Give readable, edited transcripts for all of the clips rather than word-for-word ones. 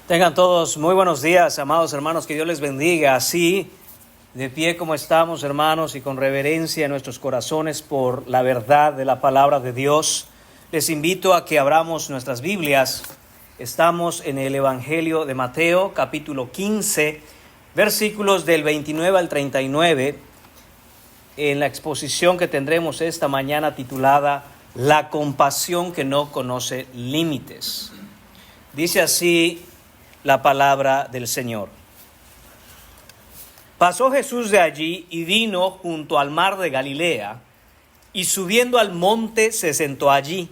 Tengan todos muy buenos días, amados hermanos, que Dios les bendiga. Así, de pie como estamos, hermanos, y con reverencia en nuestros corazones por la verdad de la palabra de Dios, les invito a que abramos nuestras Biblias. Estamos en el Evangelio de Mateo, capítulo 15, versículos del 29 al 39, en la exposición que tendremos esta mañana titulada La compasión que no conoce límites. Dice así la palabra del Señor. Pasó Jesús de allí y vino junto al mar de Galilea, y subiendo al monte se sentó allí.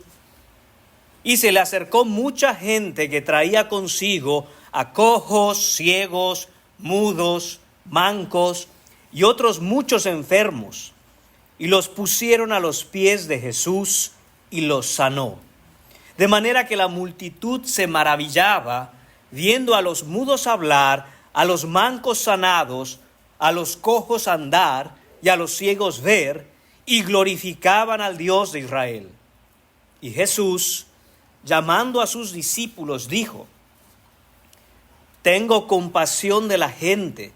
Y se le acercó mucha gente que traía consigo a cojos, ciegos, mudos, mancos y otros muchos enfermos, y los pusieron a los pies de Jesús y los sanó. De manera que la multitud se maravillaba viendo a los mudos hablar, a los mancos sanados, a los cojos andar y a los ciegos ver, y glorificaban al Dios de Israel. Y Jesús, llamando a sus discípulos, dijo: Tengo compasión de la gente,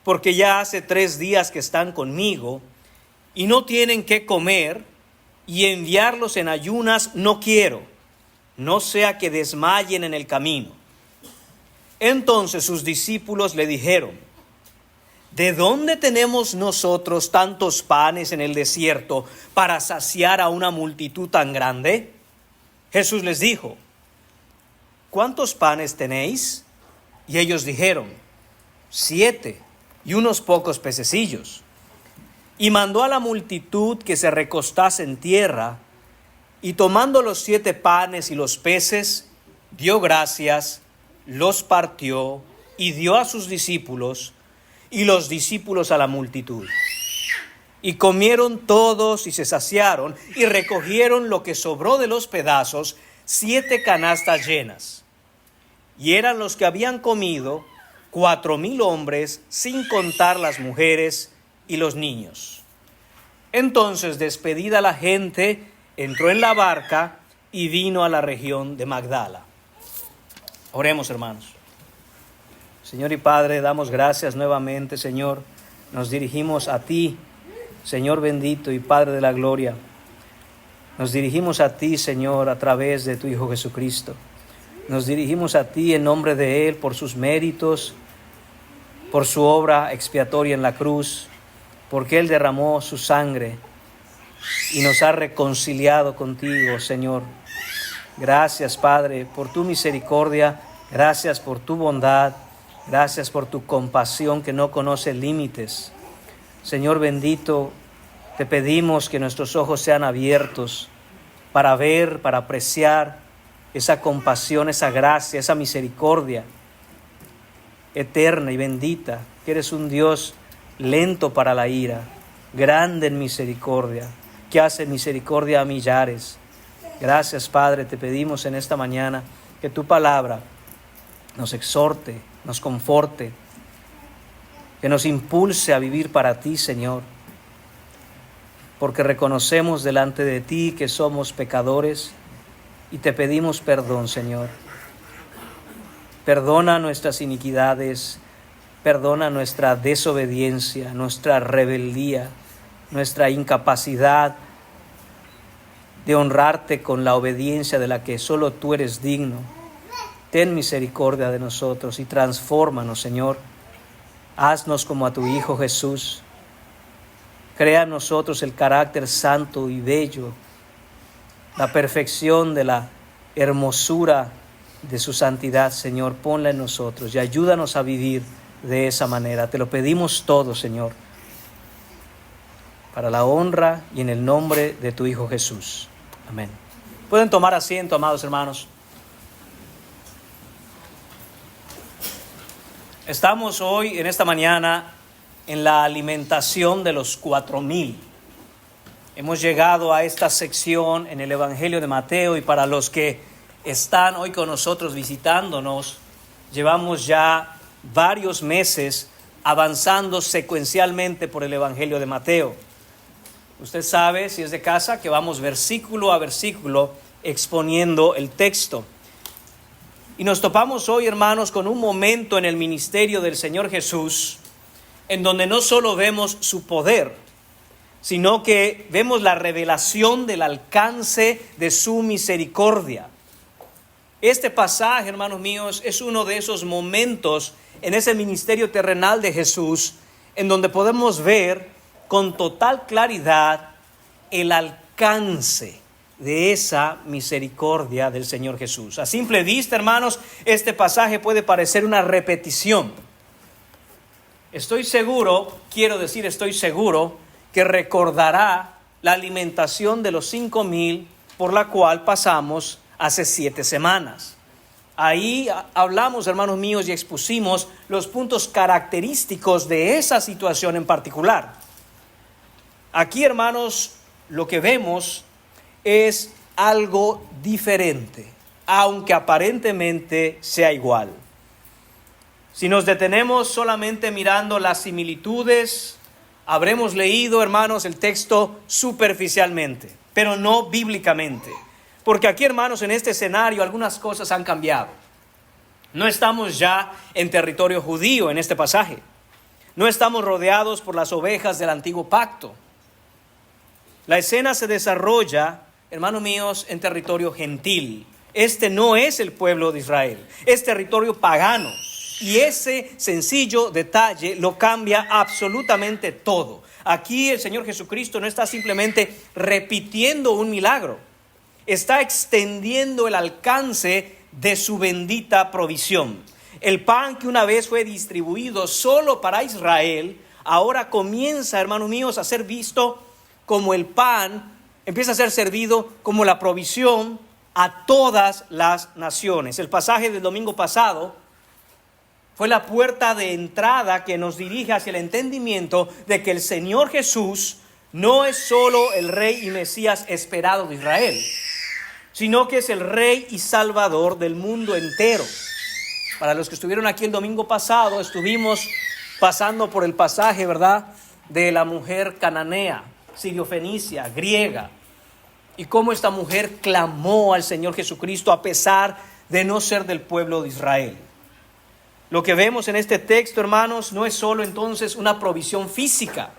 porque ya hace 3 días que están conmigo, y no tienen qué comer, y enviarlos en ayunas no quiero, no sea que desmayen en el camino. Entonces sus discípulos le dijeron: ¿De dónde tenemos nosotros tantos panes en el desierto para saciar a una multitud tan grande? Jesús les dijo: ¿Cuántos panes tenéis? Y ellos dijeron: 7, y unos pocos pececillos. Y mandó a la multitud que se recostase en tierra, y tomando los 7 panes y los peces, dio gracias, los partió y dio a sus discípulos, y los discípulos a la multitud. Y comieron todos y se saciaron, y recogieron lo que sobró de los pedazos, 7 canastas llenas. Y eran los que habían comido 4,000 hombres, sin contar las mujeres y los niños. Entonces, despedida la gente, entró en la barca y vino a la región de Magdala. Oremos, hermanos. Señor y Padre, damos gracias nuevamente, Señor. Nos dirigimos a ti, Señor bendito y Padre de la gloria. Nos dirigimos a ti, Señor, a través de tu Hijo Jesucristo. Nos dirigimos a ti en nombre de Él, por sus méritos, por su obra expiatoria en la cruz, porque Él derramó su sangre y nos ha reconciliado contigo, Señor. Gracias, Padre, por tu misericordia, gracias por tu bondad, gracias por tu compasión que no conoce límites. Señor bendito, te pedimos que nuestros ojos sean abiertos para ver, para apreciar esa compasión, esa gracia, esa misericordia eterna y bendita, que eres un Dios lento para la ira, grande en misericordia, que hace misericordia a millares. Gracias, Padre, te pedimos en esta mañana que tu palabra nos exhorte, nos conforte, que nos impulse a vivir para ti, Señor, porque reconocemos delante de ti que somos pecadores y te pedimos perdón, Señor. Perdona nuestras iniquidades, perdona nuestra desobediencia, nuestra rebeldía, nuestra incapacidad de honrarte con la obediencia de la que solo tú eres digno. Ten misericordia de nosotros y transfórmanos, Señor. Haznos como a tu Hijo Jesús. Crea en nosotros el carácter santo y bello, la perfección de la hermosura de su santidad, Señor. Ponla en nosotros y ayúdanos a vivir de esa manera. Te lo pedimos todo, Señor, para la honra y en el nombre de tu Hijo Jesús. Amén. Pueden tomar asiento, amados hermanos. Estamos hoy, en esta mañana, en la alimentación de los 4,000. Hemos llegado a esta sección en el Evangelio de Mateo, y para los que están hoy con nosotros visitándonos, llevamos ya varios meses avanzando secuencialmente por el Evangelio de Mateo. Usted sabe, si es de casa, que vamos versículo a versículo exponiendo el texto. Y nos topamos hoy, hermanos, con un momento en el ministerio del Señor Jesús en donde no solo vemos su poder, sino que vemos la revelación del alcance de su misericordia. Este pasaje, hermanos míos, es uno de esos momentos en ese ministerio terrenal de Jesús en donde podemos ver con total claridad el alcance de esa misericordia del Señor Jesús. A simple vista, hermanos, este pasaje puede parecer una repetición. Estoy seguro que recordará la alimentación de los 5,000 por la cual pasamos hace 7 semanas. Ahí hablamos, hermanos míos, y expusimos los puntos característicos de esa situación en particular. Aquí, hermanos, lo que vemos es algo diferente, aunque aparentemente sea igual. Si nos detenemos solamente mirando las similitudes, habremos leído, hermanos, el texto superficialmente, pero no bíblicamente. Porque aquí, hermanos, en este escenario algunas cosas han cambiado. No estamos ya en territorio judío en este pasaje. No estamos rodeados por las ovejas del antiguo pacto. La escena se desarrolla, hermanos míos, en territorio gentil. Este no es el pueblo de Israel, es territorio pagano. Y ese sencillo detalle lo cambia absolutamente todo. Aquí el Señor Jesucristo no está simplemente repitiendo un milagro, está extendiendo el alcance de su bendita provisión. El pan que una vez fue distribuido solo para Israel, ahora comienza, hermanos míos, a ser visto como el pan, empieza a ser servido como la provisión a todas las naciones. El pasaje del domingo pasado fue la puerta de entrada que nos dirige hacia el entendimiento de que el Señor Jesús no es solo el Rey y Mesías esperado de Israel, sino que es el Rey y Salvador del mundo entero. Para los que estuvieron aquí el domingo pasado, estuvimos pasando por el pasaje, ¿verdad?, de la mujer cananea, sirio-fenicia, griega, y cómo esta mujer clamó al Señor Jesucristo a pesar de no ser del pueblo de Israel. Lo que vemos en este texto, hermanos, no es solo entonces una provisión física,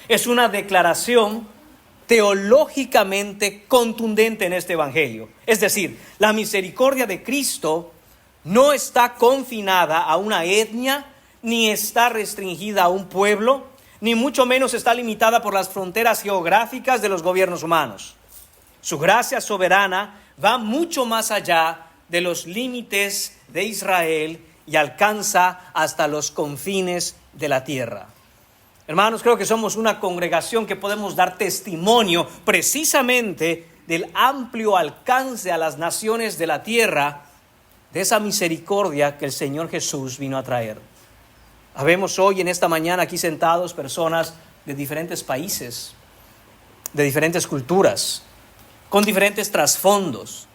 es una declaración teológicamente contundente en este evangelio. Es decir, la misericordia de Cristo no está confinada a una etnia, ni está restringida a un pueblo, ni mucho menos está limitada por las fronteras geográficas de los gobiernos humanos. Su gracia soberana va mucho más allá de los límites de Israel y alcanza hasta los confines de la tierra. Hermanos, creo que somos una congregación que podemos dar testimonio precisamente del amplio alcance a las naciones de la tierra, de esa misericordia que el Señor Jesús vino a traer. Habemos hoy en esta mañana aquí sentados personas de diferentes países, de diferentes culturas, con diferentes trasfondos,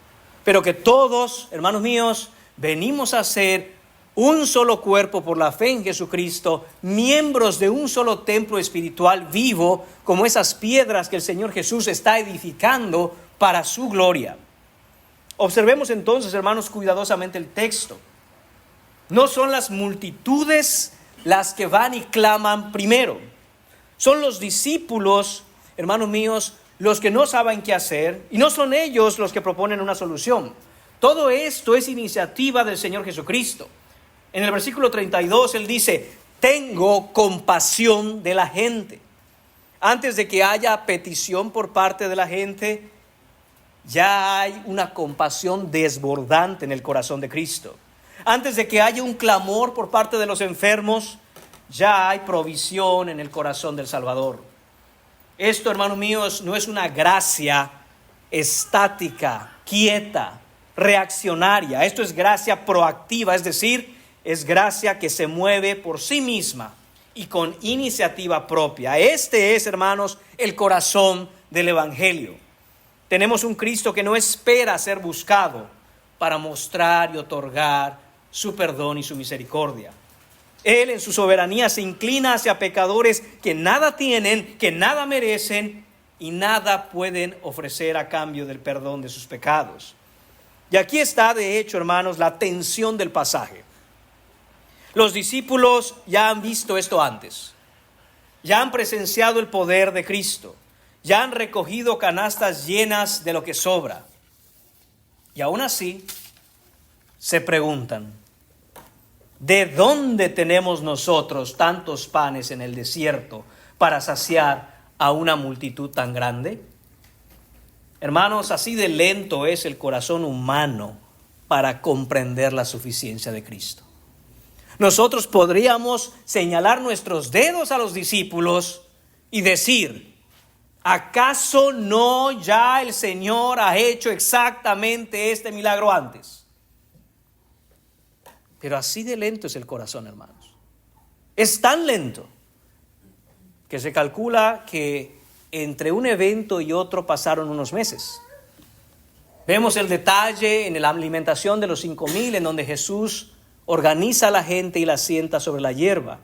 pero que todos, hermanos míos, venimos a ser un solo cuerpo por la fe en Jesucristo, miembros de un solo templo espiritual vivo, como esas piedras que el Señor Jesús está edificando para su gloria. Observemos entonces, hermanos, cuidadosamente el texto. No son las multitudes las que van y claman primero. Son los discípulos, hermanos míos, los que no saben qué hacer, y no son ellos los que proponen una solución. Todo esto es iniciativa del Señor Jesucristo. En el versículo 32 Él dice: tengo compasión de la gente. Antes de que haya petición por parte de la gente, ya hay una compasión desbordante en el corazón de Cristo. Antes de que haya un clamor por parte de los enfermos, ya hay provisión en el corazón del Salvador. Esto, hermanos míos, no es una gracia estática, quieta, reaccionaria. Esto es gracia proactiva, es decir, es gracia que se mueve por sí misma y con iniciativa propia. Este es, hermanos, el corazón del Evangelio. Tenemos un Cristo que no espera ser buscado para mostrar y otorgar su perdón y su misericordia. Él en su soberanía se inclina hacia pecadores que nada tienen, que nada merecen y nada pueden ofrecer a cambio del perdón de sus pecados. Y aquí está, de hecho, hermanos, la tensión del pasaje. Los discípulos ya han visto esto antes. Ya han presenciado el poder de Cristo. Ya han recogido canastas llenas de lo que sobra. Y aún así, se preguntan, ¿de dónde tenemos nosotros tantos panes en el desierto para saciar a una multitud tan grande? Hermanos, así de lento es el corazón humano para comprender la suficiencia de Cristo. Nosotros podríamos señalar nuestros dedos a los discípulos y decir, ¿acaso no ya el Señor ha hecho exactamente este milagro antes? Pero así de lento es el corazón, hermanos. Es tan lento que se calcula que entre un evento y otro pasaron unos meses. Vemos el detalle en la alimentación de los 5,000, en donde Jesús organiza a la gente y la sienta sobre la hierba.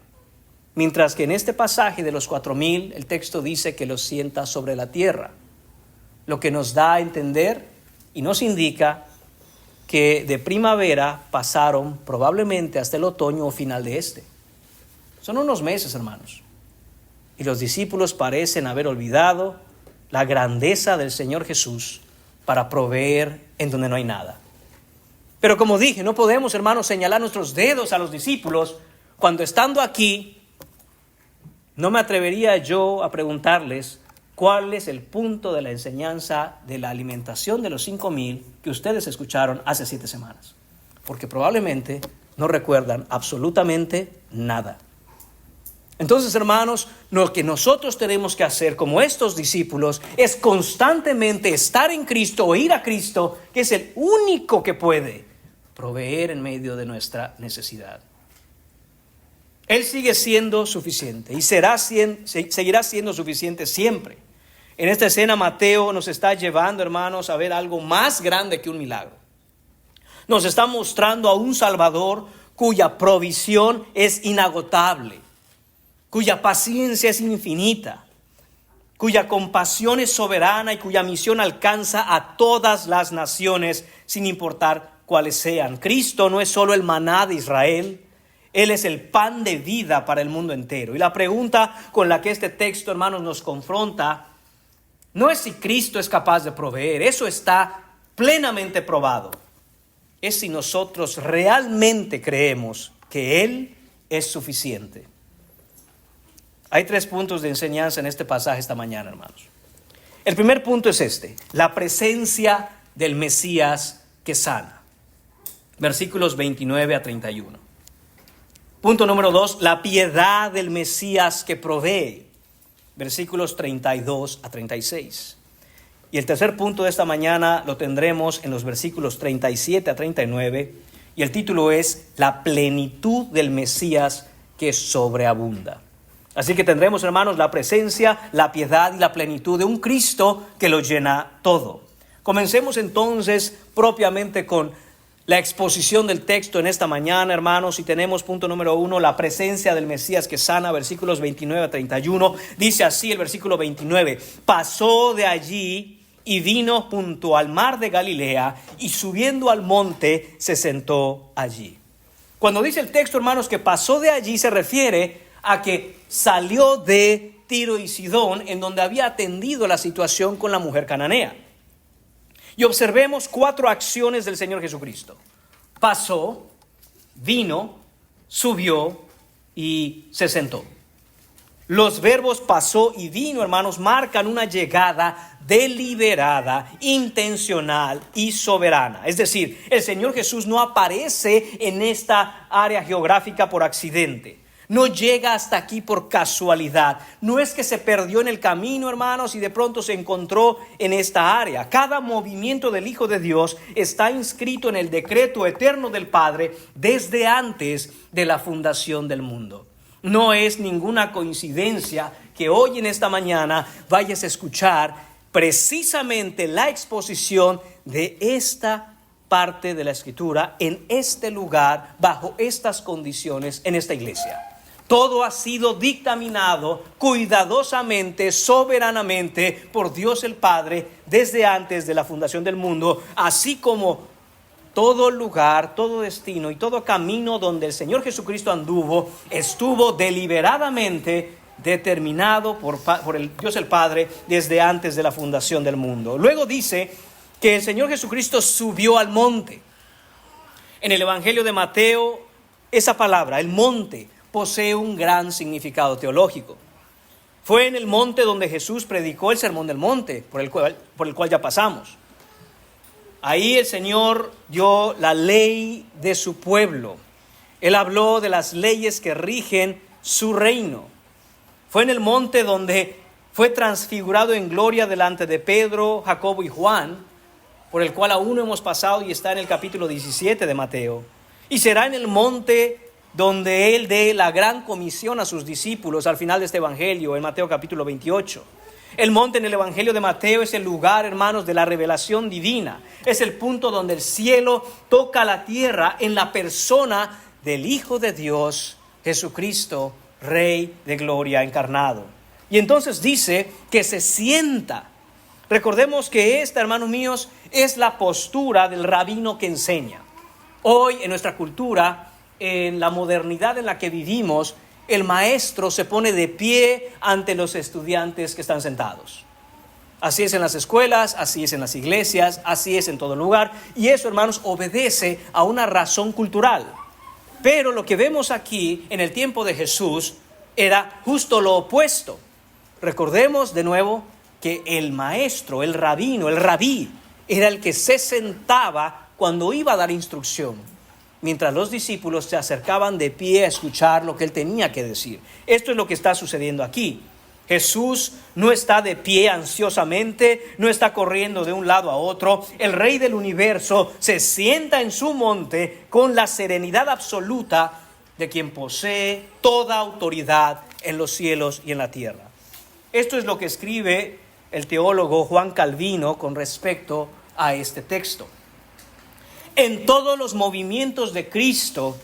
Mientras que en este pasaje de los 4,000, el texto dice que los sienta sobre la tierra. Lo que nos da a entender y nos indica que de primavera pasaron probablemente hasta el otoño o final de este. Son unos meses, hermanos. Y los discípulos parecen haber olvidado la grandeza del Señor Jesús para proveer en donde no hay nada. Pero como dije, no podemos, hermanos, señalar nuestros dedos a los discípulos cuando estando aquí, no me atrevería yo a preguntarles cuál es el punto de la enseñanza de la alimentación de los 5,000 que ustedes escucharon hace 7 semanas. Porque probablemente no recuerdan absolutamente nada. Entonces, hermanos, lo que nosotros tenemos que hacer como estos discípulos es constantemente estar en Cristo o ir a Cristo, que es el único que puede proveer en medio de nuestra necesidad. Él sigue siendo suficiente y seguirá siendo suficiente siempre. En esta escena Mateo nos está llevando, hermanos, a ver algo más grande que un milagro. Nos está mostrando a un Salvador cuya provisión es inagotable, cuya paciencia es infinita, cuya compasión es soberana y cuya misión alcanza a todas las naciones sin importar cuáles sean. Cristo no es solo el maná de Israel, Él es el pan de vida para el mundo entero. Y la pregunta con la que este texto, hermanos, nos confronta no es si Cristo es capaz de proveer, eso está plenamente probado. Es si nosotros realmente creemos que Él es suficiente. Hay 3 puntos de enseñanza en este pasaje esta mañana, hermanos. El primer punto es este: la presencia del Mesías que sana. Versículos 29 a 31. Punto número 2, la piedad del Mesías que provee. Versículos 32 a 36. Y el tercer punto de esta mañana lo tendremos en los versículos 37 a 39. Y el título es la plenitud del Mesías que sobreabunda. Así que tendremos, hermanos, la presencia, la piedad y la plenitud de un Cristo que lo llena todo. Comencemos entonces propiamente con la exposición del texto en esta mañana, hermanos, y tenemos punto número 1, la presencia del Mesías que sana, versículos 29 a 31. Dice así el versículo 29, pasó de allí y vino junto al mar de Galilea y subiendo al monte se sentó allí. Cuando dice el texto, hermanos, que pasó de allí, se refiere a que salió de Tiro y Sidón, en donde había atendido la situación con la mujer cananea. Y observemos 4 acciones del Señor Jesucristo. Pasó, vino, subió y se sentó. Los verbos pasó y vino, hermanos, marcan una llegada deliberada, intencional y soberana. Es decir, el Señor Jesús no aparece en esta área geográfica por accidente. No llega hasta aquí por casualidad. No es que se perdió en el camino, hermanos, y de pronto se encontró en esta área. Cada movimiento del Hijo de Dios está inscrito en el decreto eterno del Padre desde antes de la fundación del mundo. No es ninguna coincidencia que hoy en esta mañana vayas a escuchar precisamente la exposición de esta parte de la Escritura en este lugar, bajo estas condiciones, en esta iglesia. Todo ha sido dictaminado cuidadosamente, soberanamente por Dios el Padre desde antes de la fundación del mundo, así como todo lugar, todo destino y todo camino donde el Señor Jesucristo anduvo, estuvo deliberadamente determinado por el Dios el Padre desde antes de la fundación del mundo. Luego dice que el Señor Jesucristo subió al monte. En el Evangelio de Mateo, esa palabra, el monte, posee un gran significado teológico. Fue en el monte donde Jesús predicó el Sermón del Monte, por el cual ya pasamos. Ahí el Señor dio la ley de su pueblo. Él habló de las leyes que rigen su reino. Fue en el monte donde fue transfigurado en gloria delante de Pedro, Jacobo y Juan, por el cual aún no hemos pasado y está en el capítulo 17 de Mateo. Y será en el monte donde Él dé la gran comisión a sus discípulos al final de este evangelio, en Mateo capítulo 28. El monte en el Evangelio de Mateo es el lugar, hermanos, de la revelación divina. Es el punto donde el cielo toca la tierra en la persona del Hijo de Dios, Jesucristo, Rey de gloria encarnado. Y entonces dice que se sienta. Recordemos que esta, hermanos míos, es la postura del rabino que enseña. Hoy en nuestra cultura, en la modernidad en la que vivimos, el maestro se pone de pie ante los estudiantes que están sentados. Así es en las escuelas, así es en las iglesias, así es en todo lugar. Y eso, hermanos, obedece a una razón cultural. Pero lo que vemos aquí en el tiempo de Jesús era justo lo opuesto. Recordemos de nuevo que el maestro, el rabino, el rabí, era el que se sentaba cuando iba a dar instrucción, mientras los discípulos se acercaban de pie a escuchar lo que él tenía que decir. Esto es lo que está sucediendo aquí. Jesús no está de pie ansiosamente, no está corriendo de un lado a otro. El Rey del universo se sienta en su monte con la serenidad absoluta de quien posee toda autoridad en los cielos y en la tierra. Esto es lo que escribe el teólogo Juan Calvino con respecto a este texto. En todos los movimientos de Cristo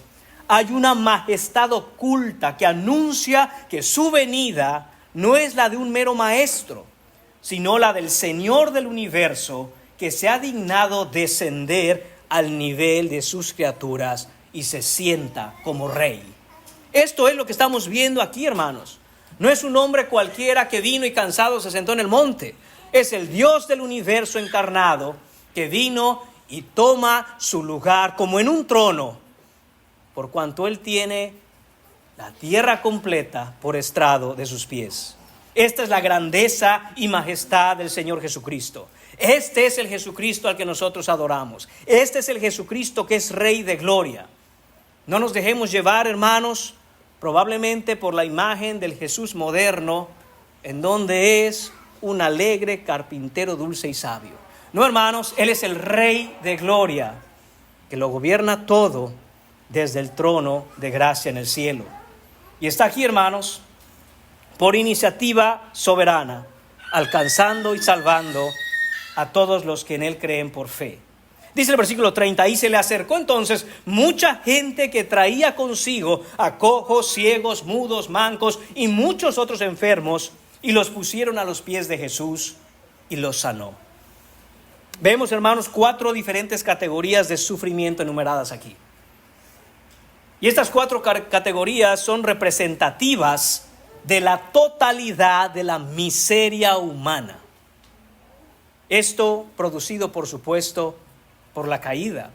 hay una majestad oculta que anuncia que su venida no es la de un mero maestro, sino la del Señor del universo, que se ha dignado descender al nivel de sus criaturas y se sienta como rey. Esto es lo que estamos viendo aquí, hermanos. No es un hombre cualquiera que vino y cansado se sentó en el monte. Es el Dios del universo encarnado que vino y toma su lugar como en un trono, por cuanto Él tiene la tierra completa por estrado de sus pies. Esta es la grandeza y majestad del Señor Jesucristo. Este es el Jesucristo al que nosotros adoramos. Este es el Jesucristo que es Rey de gloria. No nos dejemos llevar, hermanos, probablemente por la imagen del Jesús moderno, en donde es un alegre carpintero dulce y sabio. No, hermanos, Él es el Rey de gloria, que lo gobierna todo desde el trono de gracia en el cielo. Y está aquí, hermanos, por iniciativa soberana, alcanzando y salvando a todos los que en Él creen por fe. Dice el versículo 30, y se le acercó entonces mucha gente que traía consigo a cojos, ciegos, mudos, mancos y muchos otros enfermos, y los pusieron a los pies de Jesús y los sanó. Vemos, hermanos, 4 diferentes categorías de sufrimiento enumeradas aquí. Y estas 4 categorías son representativas de la totalidad de la miseria humana. Esto producido, por supuesto, por la caída,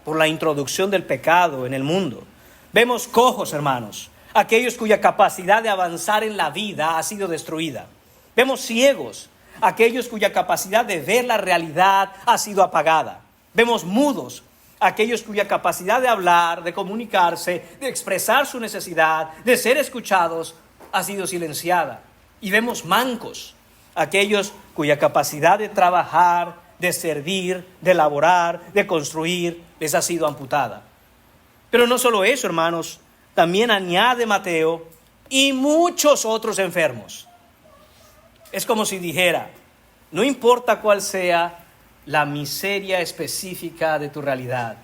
por la introducción del pecado en el mundo. Vemos cojos, hermanos, aquellos cuya capacidad de avanzar en la vida ha sido destruida. Vemos ciegos, aquellos cuya capacidad de ver la realidad ha sido apagada. Vemos mudos, aquellos cuya capacidad de hablar, de comunicarse, de expresar su necesidad, de ser escuchados, ha sido silenciada. Y vemos mancos, aquellos cuya capacidad de trabajar, de servir, de elaborar, de construir, les ha sido amputada. Pero no solo eso, hermanos, también añade Mateo, y muchos otros enfermos. Es como si dijera, no importa cuál sea la miseria específica de tu realidad,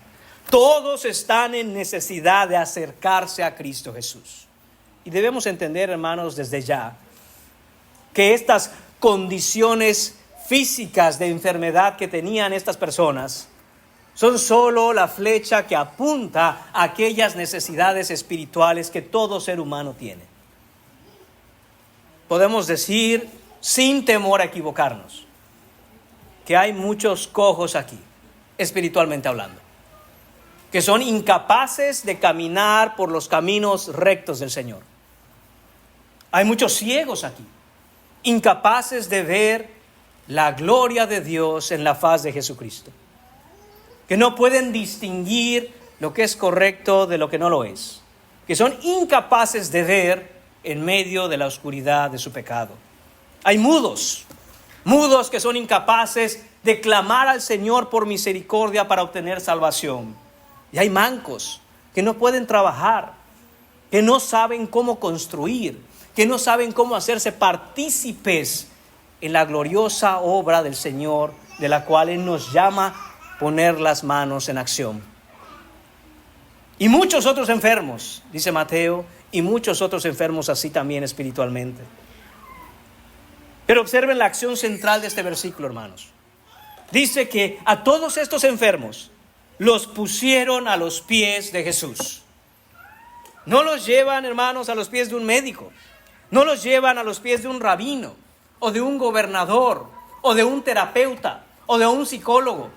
todos están en necesidad de acercarse a Cristo Jesús. Y debemos entender, hermanos, desde ya, que estas condiciones físicas de enfermedad que tenían estas personas son solo la flecha que apunta a aquellas necesidades espirituales que todo ser humano tiene. Podemos decir, sin temor a equivocarnos, que hay muchos cojos aquí, espiritualmente hablando, que son incapaces de caminar por los caminos rectos del Señor. Hay muchos ciegos aquí, incapaces de ver la gloria de Dios en la faz de Jesucristo, que no pueden distinguir lo que es correcto de lo que no lo es, que son incapaces de ver en medio de la oscuridad de su pecado. Hay mudos que son incapaces de clamar al Señor por misericordia para obtener salvación. Y hay mancos que no pueden trabajar, que no saben cómo construir, que no saben cómo hacerse partícipes en la gloriosa obra del Señor, de la cual Él nos llama a poner las manos en acción. Y muchos otros enfermos, dice Mateo, y muchos otros enfermos así también espiritualmente. Pero observen la acción central de este versículo, hermanos. Dice que a todos estos enfermos los pusieron a los pies de Jesús. No los llevan, hermanos, a los pies de un médico. No los llevan a los pies de un rabino, o de un gobernador, o de un terapeuta, o de un psicólogo,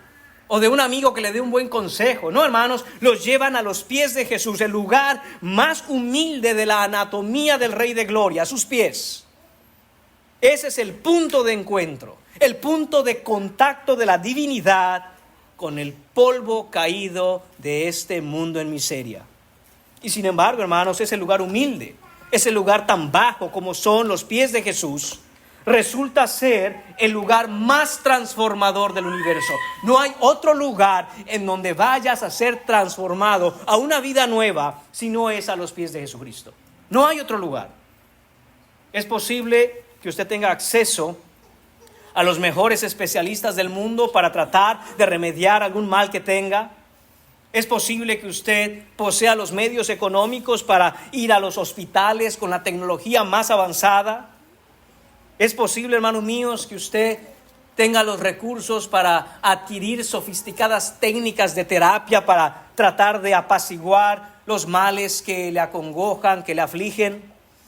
o de un amigo que le dé un buen consejo. No, hermanos, los llevan a los pies de Jesús, el lugar más humilde de la anatomía del Rey de Gloria, a sus pies. Ese es el punto de encuentro, el punto de contacto de la divinidad con el polvo caído de este mundo en miseria. Y sin embargo, hermanos, ese lugar humilde, ese lugar tan bajo como son los pies de Jesús, resulta ser el lugar más transformador del universo. No hay otro lugar en donde vayas a ser transformado a una vida nueva si no es a los pies de Jesucristo. No hay otro lugar. Es posible que usted tenga acceso a los mejores especialistas del mundo para tratar de remediar algún mal que tenga. Es posible que usted posea los medios económicos para ir a los hospitales con la tecnología más avanzada. Es posible, hermanos míos, que usted tenga los recursos para adquirir sofisticadas técnicas de terapia para tratar de apaciguar los males que le acongojan, que le afligen.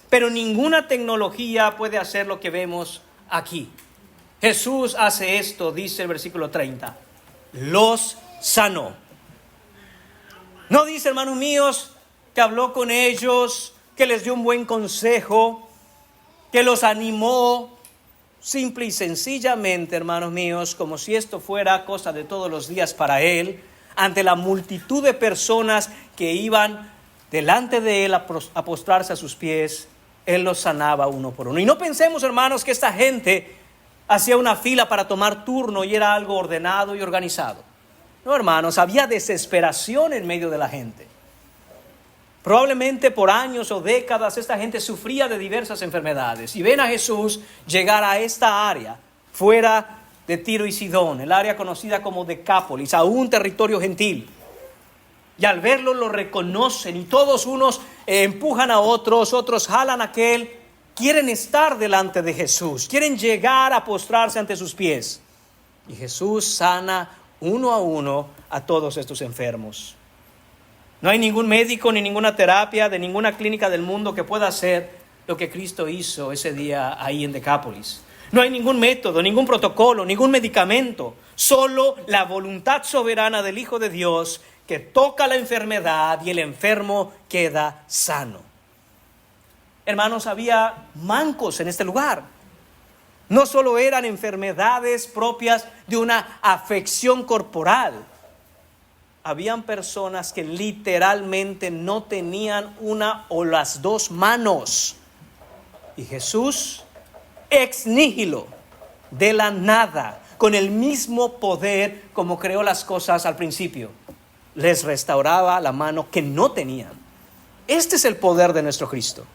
Pero ninguna tecnología puede hacer lo que vemos aquí. Jesús hace esto, dice el versículo 30. Los sanó. No dice, hermanos míos, que habló con ellos, que les dio un buen consejo, que los animó. Simple y sencillamente, hermanos míos, como si esto fuera cosa de todos los días para Él, ante la multitud de personas que iban delante de Él a postrarse a sus pies, Él los sanaba uno por uno. Y no pensemos, hermanos, que esta gente hacía una fila para tomar turno y era algo ordenado y organizado. No, hermanos, había desesperación en medio de la gente. Probablemente por años o décadas esta gente sufría de diversas enfermedades. Y ven a Jesús llegar a esta área, fuera de Tiro y Sidón, el área conocida como Decápolis, a un territorio gentil. Y al verlo lo reconocen y todos unos empujan a otros, otros jalan a aquel. Quieren estar delante de Jesús, quieren llegar a postrarse ante sus pies. Y Jesús sana uno a uno a todos estos enfermos. No hay ningún médico ni ninguna terapia de ninguna clínica del mundo que pueda hacer lo que Cristo hizo ese día ahí en Decápolis. No hay ningún método, ningún protocolo, ningún medicamento. Solo la voluntad soberana del Hijo de Dios que toca la enfermedad y el enfermo queda sano. Hermanos, había mancos en este lugar. No solo eran enfermedades propias de una afección corporal. Habían personas que literalmente no tenían una o las dos manos. Y Jesús, ex nihilo, de la nada, con el mismo poder como creó las cosas al principio, les restauraba la mano que no tenían. Este es el poder de nuestro Cristo.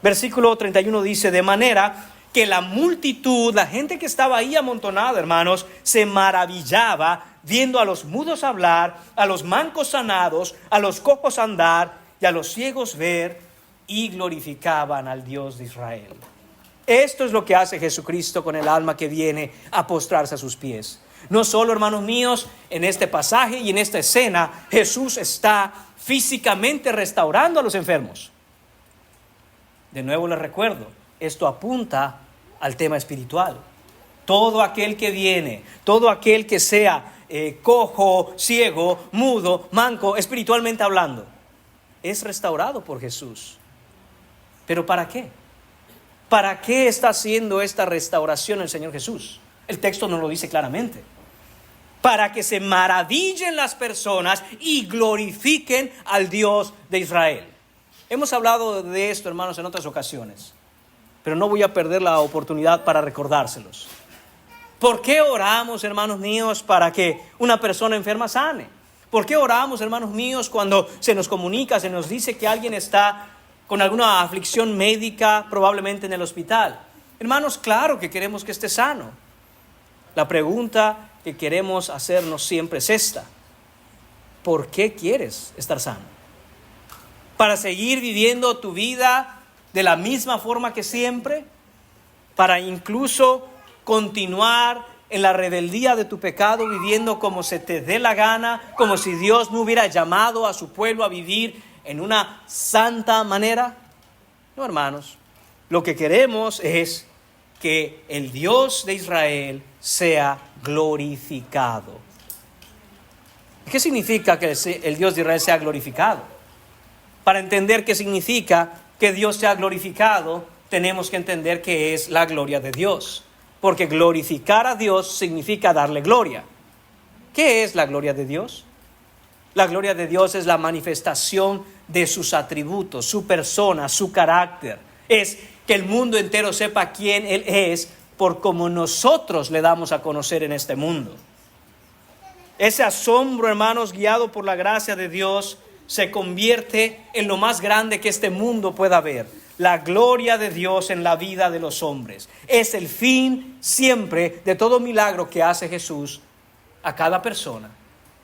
Versículo 31 dice, de manera que la multitud, la gente que estaba ahí amontonada, hermanos, se maravillaba viendo a los mudos hablar, a los mancos sanados, a los cojos andar y a los ciegos ver, y glorificaban al Dios de Israel. Esto es lo que hace Jesucristo con el alma que viene a postrarse a sus pies. No solo, hermanos míos, en este pasaje y en esta escena, Jesús está físicamente restaurando a los enfermos. De nuevo les recuerdo, esto apunta al tema espiritual. Todo aquel que viene, todo aquel que sea cojo, ciego, mudo, manco, espiritualmente hablando, es restaurado por Jesús. ¿Pero para qué? ¿Para qué está haciendo esta restauración el Señor Jesús? El texto nos lo dice claramente. Para que se maravillen las personas y glorifiquen al Dios de Israel. Hemos hablado de esto, hermanos, en otras ocasiones, pero no voy a perder la oportunidad para recordárselos. ¿Por qué oramos, hermanos míos, para que una persona enferma sane? ¿Por qué oramos, hermanos míos, cuando se nos comunica, se nos dice que alguien está con alguna aflicción médica, probablemente en el hospital? Hermanos, claro que queremos que esté sano. La pregunta que queremos hacernos siempre es esta: ¿por qué quieres estar sano? ¿Para seguir viviendo tu vida de la misma forma que siempre? ¿Para incluso continuar en la rebeldía de tu pecado, viviendo como se te dé la gana, como si Dios no hubiera llamado a su pueblo a vivir en una santa manera? No, hermanos, lo que queremos es que el Dios de Israel sea glorificado. ¿Qué significa que el Dios de Israel sea glorificado? Para entender qué significa que Dios sea glorificado, tenemos que entender qué es la gloria de Dios. Porque glorificar a Dios significa darle gloria. ¿Qué es la gloria de Dios? La gloria de Dios es la manifestación de sus atributos, su persona, su carácter. Es que el mundo entero sepa quién Él es por cómo nosotros le damos a conocer en este mundo. Ese asombro, hermanos, guiado por la gracia de Dios, se convierte en lo más grande que este mundo pueda ver. La gloria de Dios en la vida de los hombres. Es el fin siempre de todo milagro que hace Jesús a cada persona.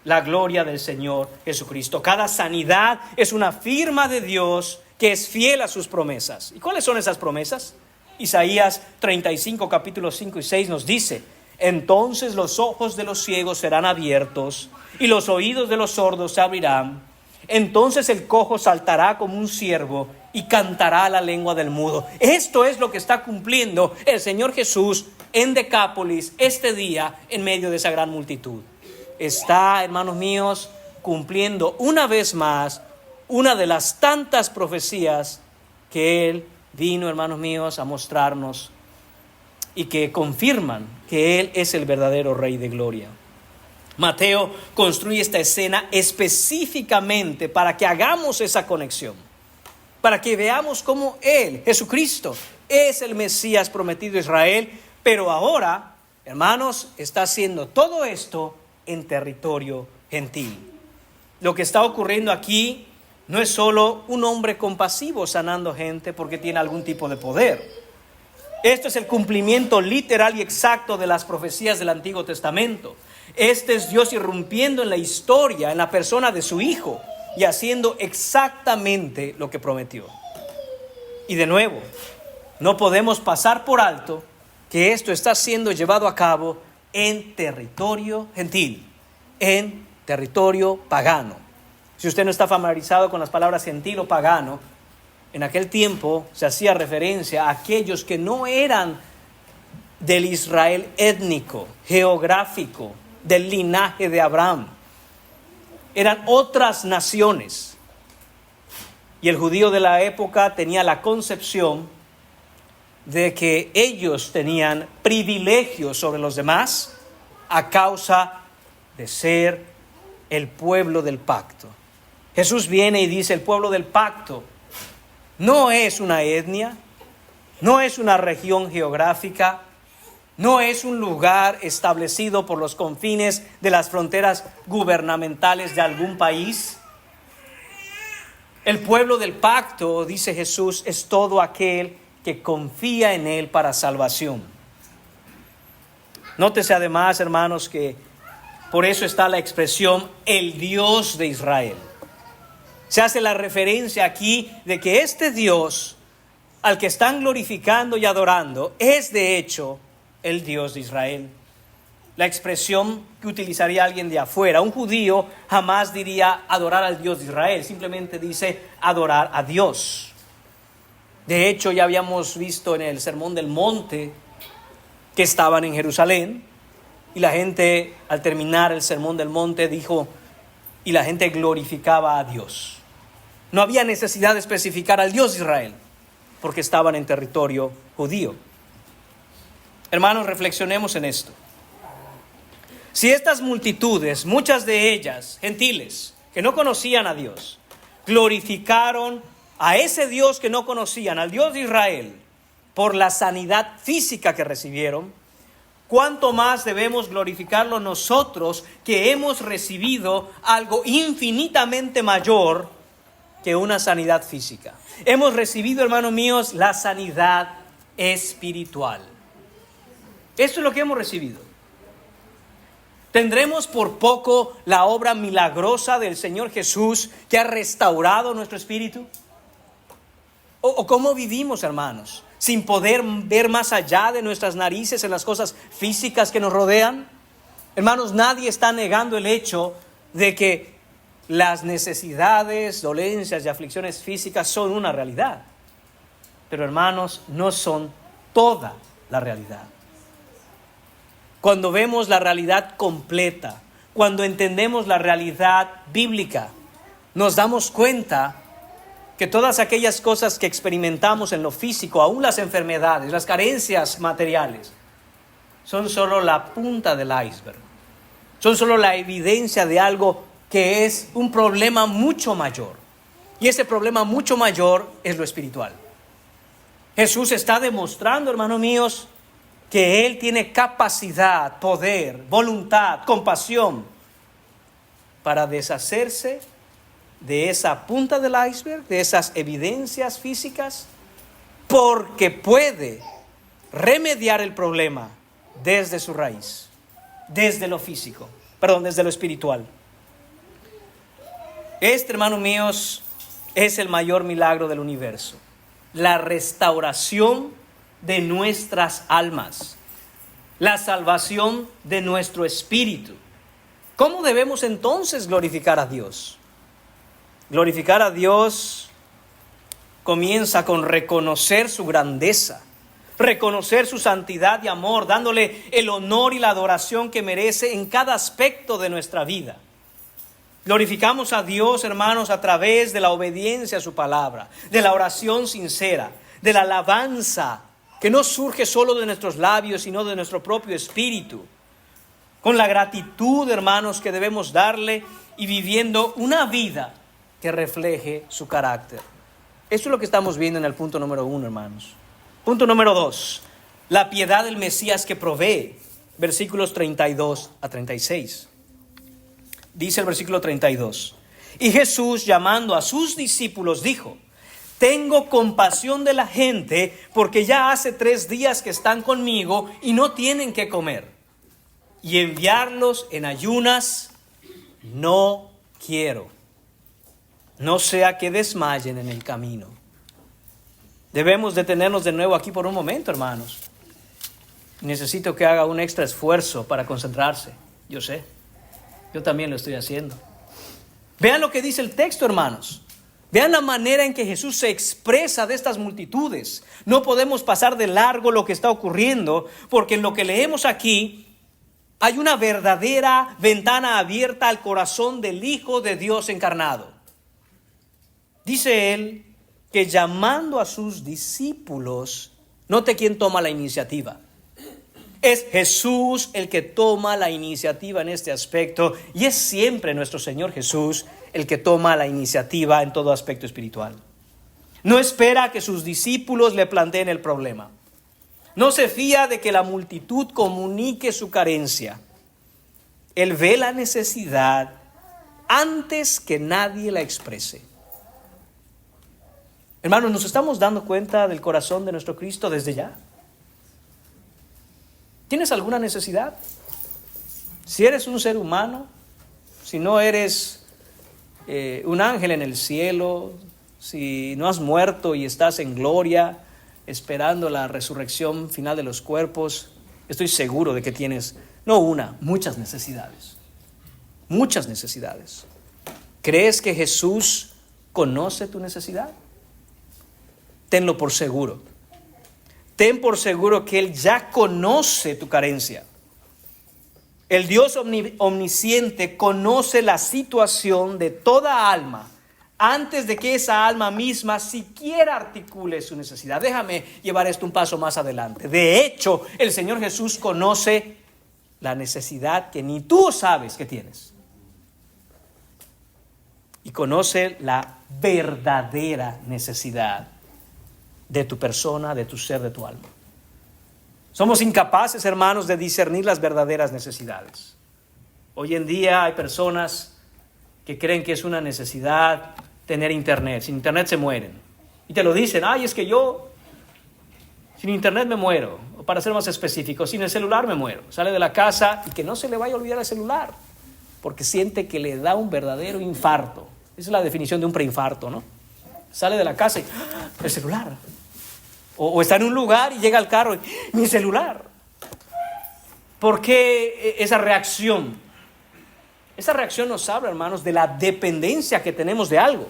La gloria del Señor Jesucristo. Cada sanidad es una firma de Dios que es fiel a sus promesas. ¿Y cuáles son esas promesas? Isaías 35, capítulos 5 y 6 nos dice: entonces los ojos de los ciegos serán abiertos y los oídos de los sordos se abrirán. Entonces el cojo saltará como un ciervo y cantará la lengua del mudo. Esto es lo que está cumpliendo el Señor Jesús en Decápolis este día en medio de esa gran multitud. Está, hermanos míos, cumpliendo una vez más una de las tantas profecías que Él vino, hermanos míos, a mostrarnos y que confirman que Él es el verdadero Rey de Gloria. Mateo construye esta escena específicamente para que hagamos esa conexión, para que veamos cómo Él, Jesucristo, es el Mesías prometido a Israel, pero ahora, hermanos, está haciendo todo esto en territorio gentil. Lo que está ocurriendo aquí no es solo un hombre compasivo sanando gente porque tiene algún tipo de poder. Esto es el cumplimiento literal y exacto de las profecías del Antiguo Testamento. Este es Dios irrumpiendo en la historia, en la persona de su Hijo, y haciendo exactamente lo que prometió. Y de nuevo, no podemos pasar por alto que esto está siendo llevado a cabo en territorio gentil, en territorio pagano. Si usted no está familiarizado con las palabras gentil o pagano, en aquel tiempo se hacía referencia a aquellos que no eran del Israel étnico, geográfico, del linaje de Abraham. Eran otras naciones. Y el judío de la época tenía la concepción de que ellos tenían privilegios sobre los demás a causa de ser el pueblo del pacto. Jesús viene y dice: el pueblo del pacto no es una etnia, no es una región geográfica, no es un lugar establecido por los confines de las fronteras gubernamentales de algún país. El pueblo del pacto, dice Jesús, es todo aquel que confía en Él para salvación. Nótese además, hermanos, que por eso está la expresión el Dios de Israel. Se hace la referencia aquí de que este Dios al que están glorificando y adorando es de hecho el Dios de Israel. la expresión que utilizaría alguien de afuera. Un judío jamás diría adorar al Dios de Israel, simplemente dice adorar a Dios. De hecho, ya habíamos visto en el Sermón del Monte que estaban en Jerusalén y la gente, al terminar el Sermón del Monte, dijo, y la gente glorificaba a Dios. No había necesidad de especificar al Dios de Israel, porque estaban en territorio judío. Hermanos, reflexionemos en esto. Si estas multitudes, muchas de ellas gentiles, que no conocían a Dios, glorificaron a ese Dios que no conocían, al Dios de Israel, por la sanidad física que recibieron, ¿cuánto más debemos glorificarlo nosotros que hemos recibido algo infinitamente mayor que una sanidad física? Hemos recibido, hermanos míos, la sanidad espiritual. Esto es lo que hemos recibido. ¿Tendremos por poco la obra milagrosa del Señor Jesús que ha restaurado nuestro espíritu? ¿O cómo vivimos, hermanos, sin poder ver más allá de nuestras narices en las cosas físicas que nos rodean? Hermanos, nadie está negando el hecho de que las necesidades, dolencias y aflicciones físicas son una realidad. Pero, hermanos, no son toda la realidad. Cuando vemos la realidad completa, cuando entendemos la realidad bíblica, nos damos cuenta que todas aquellas cosas que experimentamos en lo físico, aún las enfermedades, las carencias materiales, son solo la punta del iceberg. Son solo la evidencia de algo que es un problema mucho mayor. Y ese problema mucho mayor es lo espiritual. Jesús está demostrando, hermanos míos, que Él tiene capacidad, poder, voluntad, compasión para deshacerse de esa punta del iceberg, de esas evidencias físicas, porque puede remediar el problema desde su raíz, desde lo físico, desde lo espiritual. Este, hermanos míos, es el mayor milagro del universo, la restauración de nuestras almas, la salvación de nuestro espíritu. ¿Cómo debemos entonces glorificar a Dios? Glorificar a Dios comienza con reconocer su grandeza, reconocer su santidad y amor, dándole el honor y la adoración que merece en cada aspecto de nuestra vida. Glorificamos a Dios, hermanos, a través de la obediencia a su palabra, de la oración sincera, de la alabanza que no surge solo de nuestros labios, sino de nuestro propio espíritu, con la gratitud, hermanos, que debemos darle y viviendo una vida que refleje su carácter. Eso es lo que estamos viendo en el punto número 1, hermanos. Punto número 2, la piedad del Mesías que provee, versículos 32 a 36. Dice el versículo 32, y Jesús, llamando a sus discípulos, dijo: tengo compasión de la gente, porque ya hace 3 días que están conmigo y no tienen qué comer. Y enviarlos en ayunas no quiero, no sea que desmayen en el camino. Debemos detenernos de nuevo aquí por un momento, hermanos. Necesito que haga un extra esfuerzo para concentrarse. Yo sé, yo también lo estoy haciendo. Vean lo que dice el texto, hermanos. Vean la manera en que Jesús se expresa de estas multitudes. No podemos pasar de largo lo que está ocurriendo, porque en lo que leemos aquí hay una verdadera ventana abierta al corazón del Hijo de Dios encarnado. Dice él que llamando a sus discípulos, note quién toma la iniciativa. Es Jesús el que toma la iniciativa en este aspecto, y es siempre nuestro Señor Jesús el que toma la iniciativa en todo aspecto espiritual. No espera a que sus discípulos le planteen el problema. No se fía de que la multitud comunique su carencia. Él ve la necesidad antes que nadie la exprese. Hermanos, ¿nos estamos dando cuenta del corazón de nuestro Cristo desde ya? ¿Tienes alguna necesidad? Si eres un ser humano, si no eres un ángel en el cielo, si no has muerto y estás en gloria, esperando la resurrección final de los cuerpos, estoy seguro de que tienes No una, muchas necesidades. Muchas necesidades. ¿Crees que Jesús conoce tu necesidad? Tenlo por seguro. Ten por seguro que Él ya conoce tu carencia. El Dios omnisciente conoce la situación de toda alma antes de que esa alma misma siquiera articule su necesidad. Déjame llevar esto un paso más adelante. De hecho, el Señor Jesús conoce la necesidad que ni tú sabes que tienes. Y conoce la verdadera necesidad de tu persona, de tu ser, de tu alma. Somos incapaces, hermanos, de discernir las verdaderas necesidades. Hoy en día hay personas que creen que es una necesidad tener internet. Sin internet se mueren. Y te lo dicen, ay, es que yo sin internet me muero. O para ser más específico, sin el celular me muero. Sale de la casa y que no se le vaya a olvidar el celular, porque siente que le da un verdadero infarto. Esa es la definición de un preinfarto, ¿no? Sale de la casa y el celular. O está en un lugar y llega al carro y mi celular. ¿Por qué esa reacción? Esa reacción nos habla, hermanos, de la dependencia que tenemos de algo.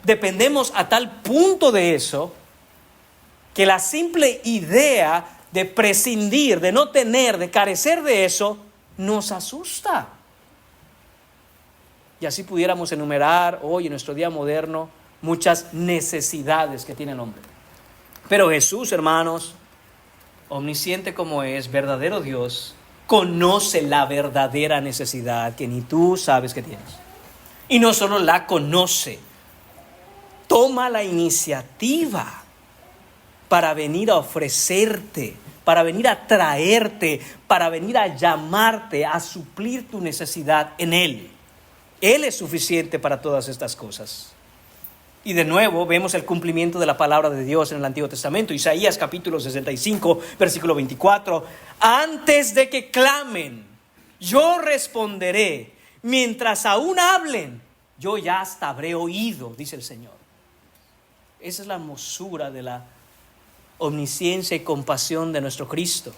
Dependemos a tal punto de eso que la simple idea de prescindir, de no tener, de carecer de eso, nos asusta. Y así pudiéramos enumerar hoy en nuestro día moderno muchas necesidades que tiene el hombre. Pero Jesús, hermanos, omnisciente como es, verdadero Dios, conoce la verdadera necesidad que ni tú sabes que tienes. Y no solo la conoce, toma la iniciativa para venir a ofrecerte, para venir a traerte, para venir a llamarte, a suplir tu necesidad en Él. Él es suficiente para todas estas cosas. Y de nuevo vemos el cumplimiento de la palabra de Dios en el Antiguo Testamento. Isaías capítulo 65, versículo 24. Antes de que clamen, yo responderé. Mientras aún hablen, yo ya hasta habré oído, dice el Señor. Esa es la hermosura de la omnisciencia y compasión de nuestro Cristo.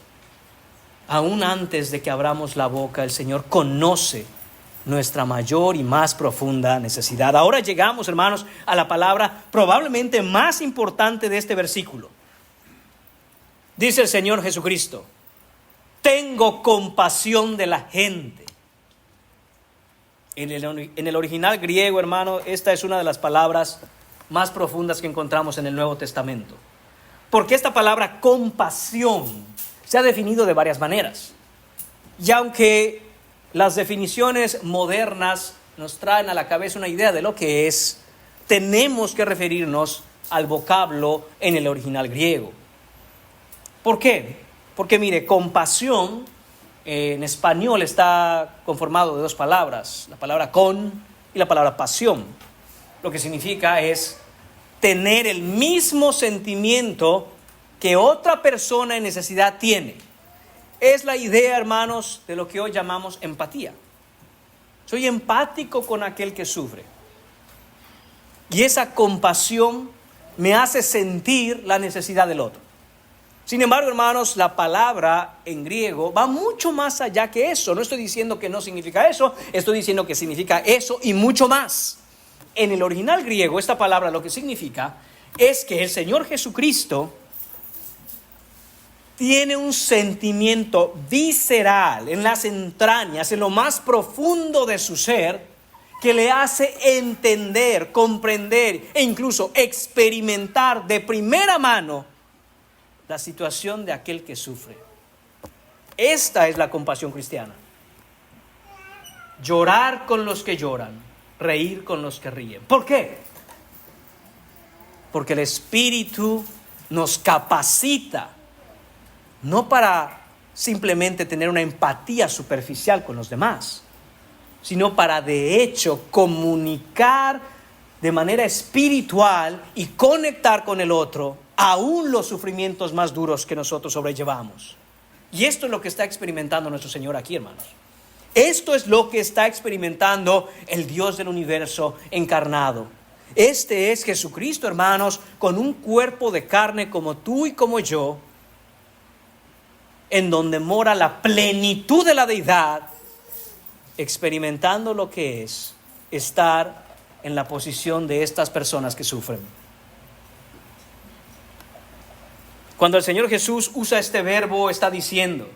Aún antes de que abramos la boca, el Señor conoce nuestra mayor y más profunda necesidad. Ahora llegamos, hermanos, a la palabra probablemente más importante de este versículo. Dice el Señor Jesucristo: tengo compasión de la gente. En el original griego, hermano, esta es una de las palabras más profundas que encontramos en el Nuevo Testamento. Porque esta palabra compasión se ha definido de varias maneras. Y aunque las definiciones modernas nos traen a la cabeza una idea de lo que es, tenemos que referirnos al vocablo en el original griego. ¿Por qué? Porque mire, compasión en español está conformado de dos palabras, la palabra con y la palabra pasión. Lo que significa es tener el mismo sentimiento que otra persona en necesidad tiene. Es la idea, hermanos, de lo que hoy llamamos empatía. Soy empático con aquel que sufre. Y esa compasión me hace sentir la necesidad del otro. Sin embargo, hermanos, la palabra en griego va mucho más allá que eso. No estoy diciendo que no significa eso, estoy diciendo que significa eso y mucho más. En el original griego, esta palabra lo que significa es que el Señor Jesucristo tiene un sentimiento visceral en las entrañas, en lo más profundo de su ser, que le hace entender, comprender e incluso experimentar de primera mano la situación de aquel que sufre. Esta es la compasión cristiana. Llorar con los que lloran, reír con los que ríen. ¿Por qué? Porque el Espíritu nos capacita no para simplemente tener una empatía superficial con los demás, sino para de hecho comunicar de manera espiritual y conectar con el otro, aún los sufrimientos más duros que nosotros sobrellevamos. Y esto es lo que está experimentando nuestro Señor aquí, hermanos. Esto es lo que está experimentando el Dios del universo encarnado. Este es Jesucristo, hermanos, con un cuerpo de carne como tú y como yo, en donde mora la plenitud de la deidad, experimentando lo que es estar en la posición de estas personas que sufren. Cuando el Señor Jesús usa este verbo, está diciendo: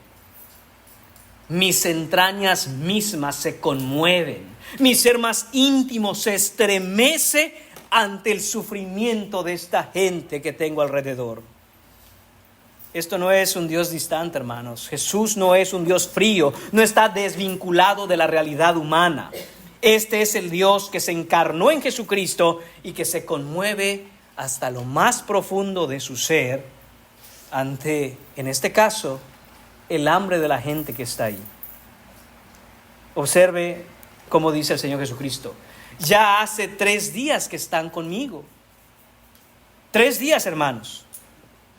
mis entrañas mismas se conmueven, mi ser más íntimo se estremece ante el sufrimiento de esta gente que tengo alrededor. Esto no es un Dios distante, hermanos. Jesús no es un Dios frío, no está desvinculado de la realidad humana. Este es el Dios que se encarnó en Jesucristo y que se conmueve hasta lo más profundo de su ser ante, en este caso, el hambre de la gente que está ahí. Observe cómo dice el Señor Jesucristo: ya hace 3 días que están conmigo. 3 días, hermanos.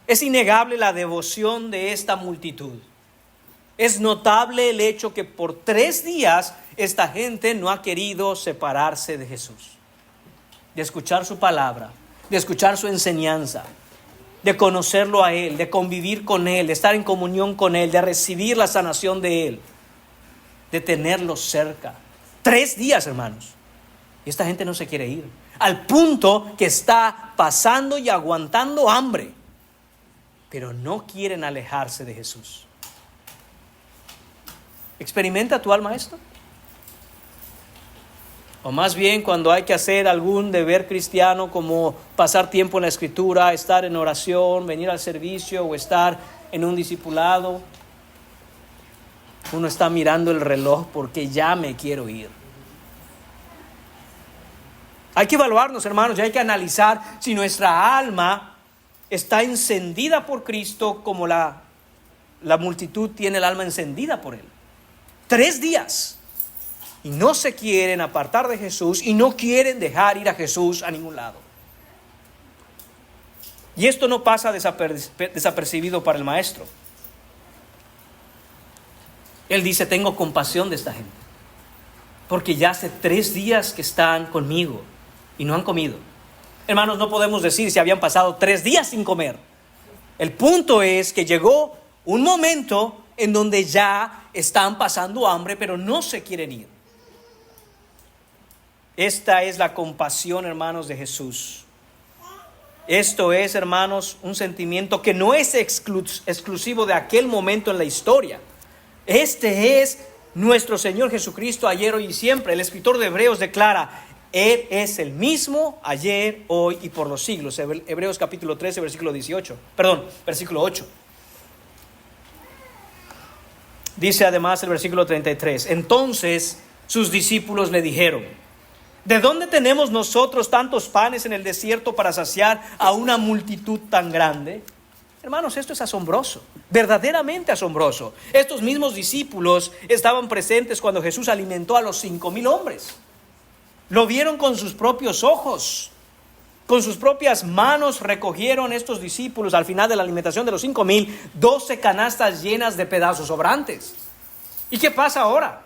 Es innegable la devoción de esta multitud. Es notable el hecho que por 3 días esta gente no ha querido separarse de Jesús, de escuchar su palabra, de escuchar su enseñanza, de conocerlo a Él, de convivir con Él, de estar en comunión con Él, de recibir la sanación de Él, de tenerlo cerca. 3 días, hermanos. Y esta gente no se quiere ir, al punto que está pasando y aguantando hambre, pero no quieren alejarse de Jesús. ¿Experimenta tu alma esto? O más bien, cuando hay que hacer algún deber cristiano, como pasar tiempo en la Escritura, estar en oración, venir al servicio o estar en un discipulado, uno está mirando el reloj porque ya me quiero ir. Hay que evaluarnos, hermanos, y hay que analizar si nuestra alma está encendida por Cristo como la multitud tiene el alma encendida por Él. 3 días. Y no se quieren apartar de Jesús y no quieren dejar ir a Jesús a ningún lado. Y esto no pasa desapercibido para el maestro. Él dice: tengo compasión de esta gente, porque ya hace 3 días que están conmigo y no han comido. Hermanos, no podemos decir si habían pasado 3 días sin comer. El punto es que llegó un momento en donde ya están pasando hambre, pero no se quieren ir. Esta es la compasión, hermanos, de Jesús. Esto es, hermanos, un sentimiento que no es exclusivo de aquel momento en la historia. Este es nuestro Señor Jesucristo ayer, hoy y siempre. El escritor de Hebreos declara: Él es el mismo ayer, hoy y por los siglos. Hebreos capítulo 13, versículo 8. Dice además el versículo 33: entonces sus discípulos le dijeron: ¿de dónde tenemos nosotros tantos panes en el desierto para saciar a una multitud tan grande? Hermanos, esto es asombroso, verdaderamente asombroso. Estos mismos discípulos estaban presentes cuando Jesús alimentó a los 5,000 hombres. Lo vieron con sus propios ojos. Con sus propias manos recogieron estos discípulos al final de la alimentación de los 5,000, 12 canastas llenas de pedazos sobrantes. ¿Y qué pasa ahora?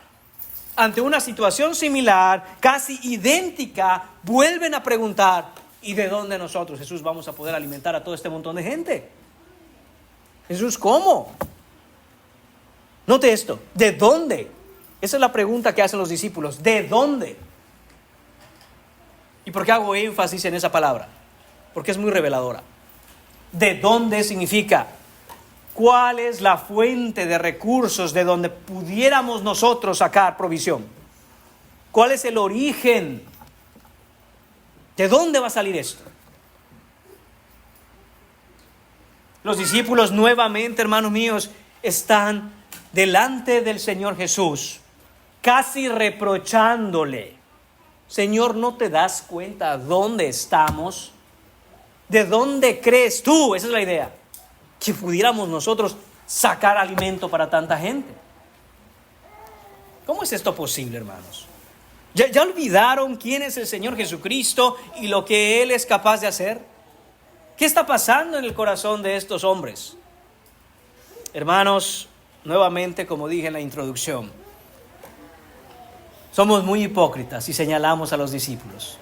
Ante una situación similar, casi idéntica, vuelven a preguntar: ¿y de dónde nosotros, Jesús, vamos a poder alimentar a todo este montón de gente? Jesús, ¿cómo? Note esto: ¿de dónde? Esa es la pregunta que hacen los discípulos. ¿De dónde? ¿Y por qué hago énfasis en esa palabra? Porque es muy reveladora. ¿De dónde significa? ¿Cuál es la fuente de recursos de donde pudiéramos nosotros sacar provisión? ¿Cuál es el origen? ¿De dónde va a salir esto? Los discípulos nuevamente, hermanos míos, están delante del Señor Jesús, casi reprochándole: Señor, ¿no te das cuenta dónde estamos? ¿De dónde crees tú? Esa es la idea, que pudiéramos nosotros sacar alimento para tanta gente. ¿Cómo es esto posible, hermanos? ¿Ya olvidaron quién es el Señor Jesucristo y lo que Él es capaz de hacer? ¿Qué está pasando en el corazón de estos hombres? Hermanos, nuevamente, como dije en la introducción, somos muy hipócritas y señalamos a los discípulos.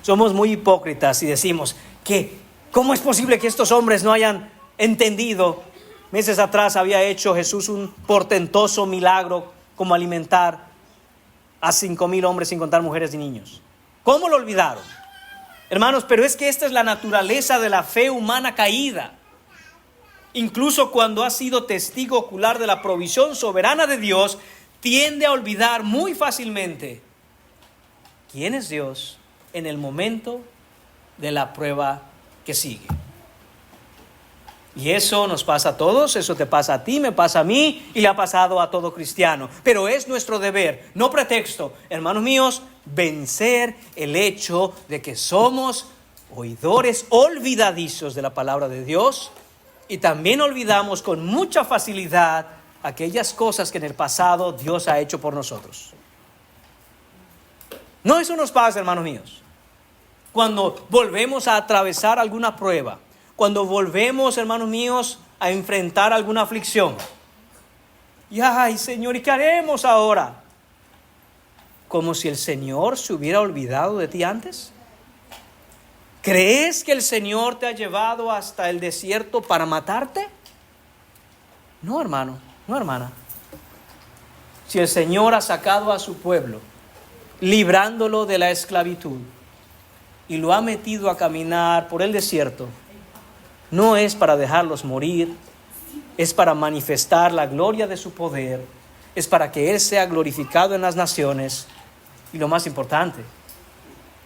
Somos muy hipócritas y decimos que ¿cómo es posible que estos hombres no hayan entendido Meses atrás había hecho Jesús un portentoso milagro como alimentar a 5,000 hombres sin contar mujeres y niños. ¿Cómo lo olvidaron? Hermanos, pero es que esta es la naturaleza de la fe humana caída. Incluso cuando ha sido testigo ocular de la provisión soberana de Dios, tiende a olvidar muy fácilmente quién es Dios en el momento de la prueba que sigue. Y eso nos pasa a todos, eso te pasa a ti, me pasa a mí y le ha pasado a todo cristiano. Pero es nuestro deber, no pretexto, hermanos míos, vencer el hecho de que somos oidores olvidadizos de la palabra de Dios y también olvidamos con mucha facilidad aquellas cosas que en el pasado Dios ha hecho por nosotros. No, eso nos pasa, hermanos míos. Cuando volvemos a atravesar alguna prueba, cuando volvemos, hermanos míos, a enfrentar alguna aflicción. Y ay, Señor, ¿y qué haremos ahora? Como si el Señor se hubiera olvidado de ti antes. ¿Crees que el Señor te ha llevado hasta el desierto para matarte? No, hermano, no, hermana. Si el Señor ha sacado a su pueblo, librándolo de la esclavitud, y lo ha metido a caminar por el desierto, no es para dejarlos morir, es para manifestar la gloria de su poder, es para que Él sea glorificado en las naciones, y lo más importante,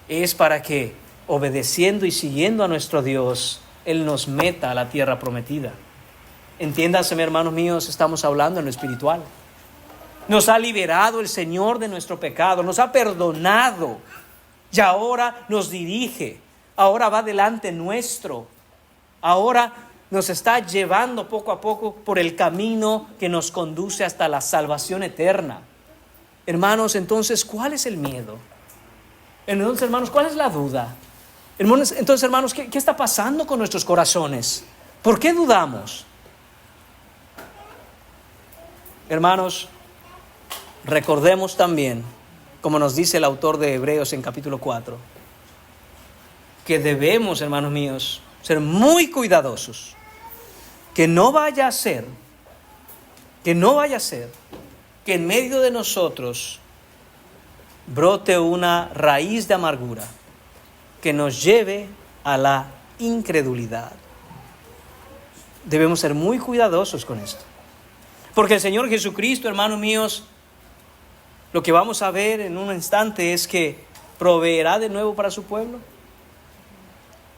es para que, obedeciendo y siguiendo a nuestro Dios, Él nos meta a la tierra prometida. Entiéndanse, hermanos míos, estamos hablando en lo espiritual. Nos ha liberado el Señor de nuestro pecado, nos ha perdonado, y ahora nos dirige, ahora va delante nuestro. Ahora nos está llevando poco a poco por el camino que nos conduce hasta la salvación eterna. Hermanos, entonces, ¿cuál es el miedo? Entonces, hermanos, ¿cuál es la duda? Entonces, hermanos, ¿qué está pasando con nuestros corazones? ¿Por qué dudamos? Hermanos, recordemos también, como nos dice el autor de Hebreos en capítulo 4, que debemos, hermanos míos, ser muy cuidadosos, que no vaya a ser que en medio de nosotros brote una raíz de amargura que nos lleve a la incredulidad. Debemos ser muy cuidadosos con esto, porque el Señor Jesucristo, hermanos míos, lo que vamos a ver en un instante es que proveerá de nuevo para su pueblo,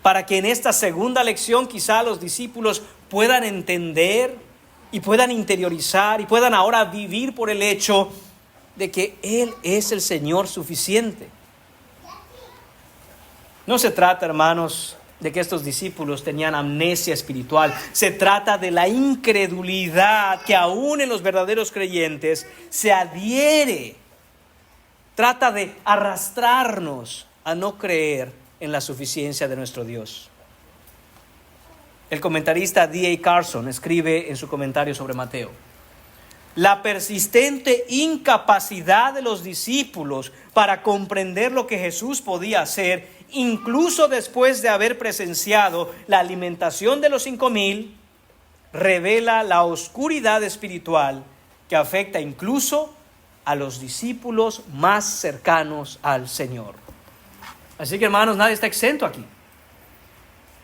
para que en esta segunda lección quizá los discípulos puedan entender y puedan interiorizar y puedan ahora vivir por el hecho de que Él es el Señor suficiente. No se trata, hermanos, de que estos discípulos tenían amnesia espiritual. Se trata de la incredulidad que aún en los verdaderos creyentes se adhiere. Trata de arrastrarnos a no creer en la suficiencia de nuestro Dios. El comentarista D.A. Carson escribe en su comentario sobre Mateo: la persistente incapacidad de los discípulos para comprender lo que Jesús podía hacer, incluso después de haber presenciado la alimentación de los 5,000, revela la oscuridad espiritual que afecta incluso a los discípulos más cercanos al Señor. Así que, hermanos, nadie está exento aquí.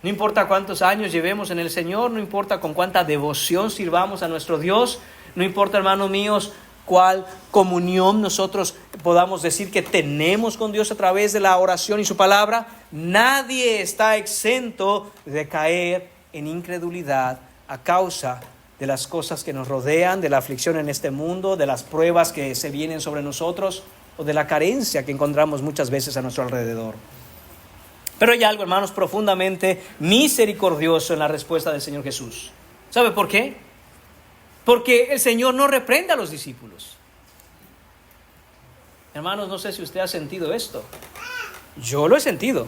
No importa cuántos años llevemos en el Señor, no importa con cuánta devoción sirvamos a nuestro Dios, no importa, hermanos míos, cuál comunión nosotros podamos decir que tenemos con Dios a través de la oración y su palabra, nadie está exento de caer en incredulidad a causa de las cosas que nos rodean, de la aflicción en este mundo, de las pruebas que se vienen sobre nosotros o de la carencia que encontramos muchas veces a nuestro alrededor. Pero hay algo, hermanos, profundamente misericordioso en la respuesta del Señor Jesús. ¿Sabe por qué? Porque el Señor no reprende a los discípulos. Hermanos, no sé si usted ha sentido esto. Yo lo he sentido.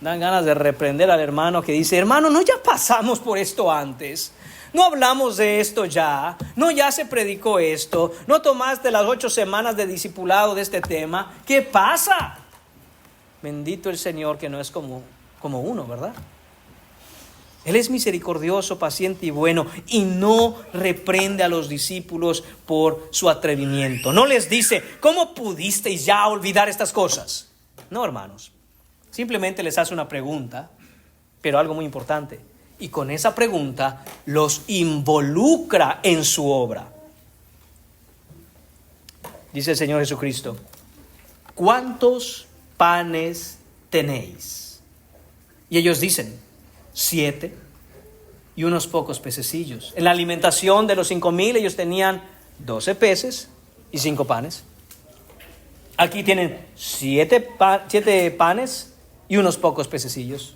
Dan ganas de reprender al hermano que dice: hermano, ¿no ya pasamos por esto antes? ¿No hablamos de esto ya? ¿No ya se predicó esto? ¿No tomaste las 8 semanas de discipulado de este tema? ¿Qué pasa? Bendito el Señor que no es como uno, ¿verdad? Él es misericordioso, paciente y bueno, y no reprende a los discípulos por su atrevimiento. No les dice, ¿cómo pudisteis ya olvidar estas cosas? No, hermanos. Simplemente les hace una pregunta, pero algo muy importante. Y con esa pregunta los involucra en su obra. Dice el Señor Jesucristo, ¿cuántos panes tenéis? Y ellos dicen, 7 y unos pocos pececillos. En la alimentación de los 5,000 ellos tenían 12 peces y 5 panes. Aquí tienen 7 panes y unos pocos pececillos.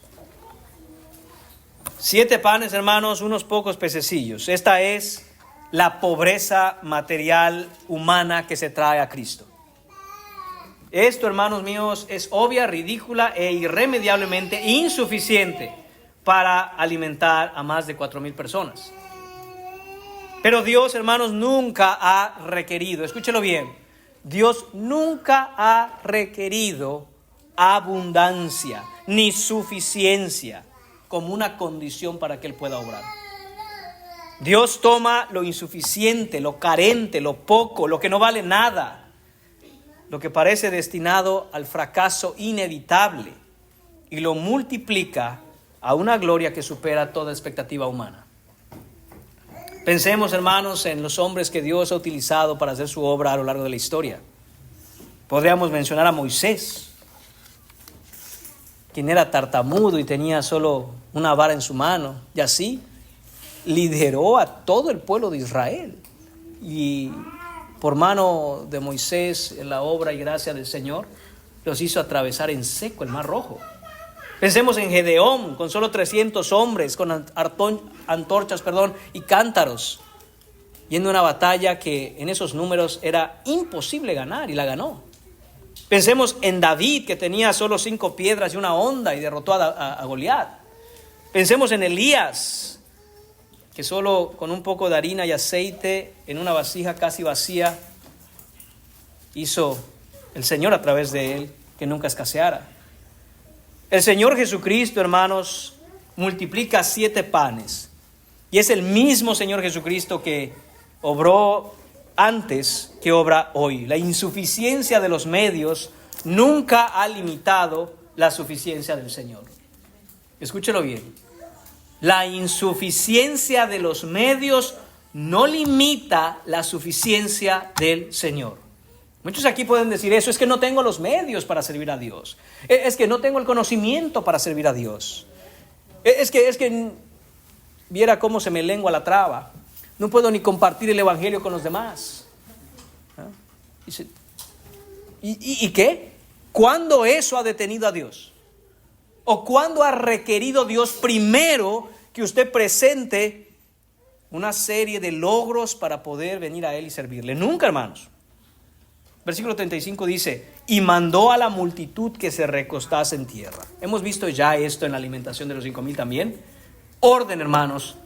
7 panes, hermanos, unos pocos pececillos. Esta es la pobreza material humana que se trae a Cristo. Esto, hermanos míos, es obvia, ridícula e irremediablemente insuficiente para alimentar a más de 4,000 personas. Pero Dios, hermanos, nunca ha requerido, escúchelo bien, Dios nunca ha requerido abundancia ni suficiencia como una condición para que Él pueda obrar. Dios toma lo insuficiente, lo carente, lo poco, lo que no vale nada, lo que parece destinado al fracaso inevitable, y lo multiplica a una gloria que supera toda expectativa humana. Pensemos, hermanos, en los hombres que Dios ha utilizado para hacer su obra a lo largo de la historia. Podríamos mencionar a Moisés, quien era tartamudo y tenía solo una vara en su mano, y así lideró a todo el pueblo de Israel. Y por mano de Moisés, en la obra y gracia del Señor, los hizo atravesar en seco el Mar Rojo. Pensemos en Gedeón, con solo 300 hombres, con antorchas y cántaros, yendo a una batalla que en esos números era imposible ganar, y la ganó. Pensemos en David, que tenía solo 5 piedras y una honda y derrotó a Goliat. Pensemos en Elías, que solo con un poco de harina y aceite en una vasija casi vacía hizo el Señor a través de él que nunca escaseara. El Señor Jesucristo, hermanos, multiplica 7 panes. Y es el mismo Señor Jesucristo que obró antes que obra hoy. La insuficiencia de los medios nunca ha limitado la suficiencia del Señor. Escúchelo bien. La insuficiencia de los medios no limita la suficiencia del Señor. Muchos aquí pueden decir eso, es que no tengo los medios para servir a Dios. Es que no tengo el conocimiento para servir a Dios. Es que viera cómo se me lengua la traba. No puedo ni compartir el evangelio con los demás. ¿Y qué? ¿Cuándo eso ha detenido a Dios? ¿O cuándo ha requerido Dios primero que usted presente una serie de logros para poder venir a Él y servirle? Nunca, hermanos. Versículo 35 dice, y mandó a la multitud que se recostase en tierra. Hemos visto ya esto en la alimentación de los 5,000 también. Orden, hermanos,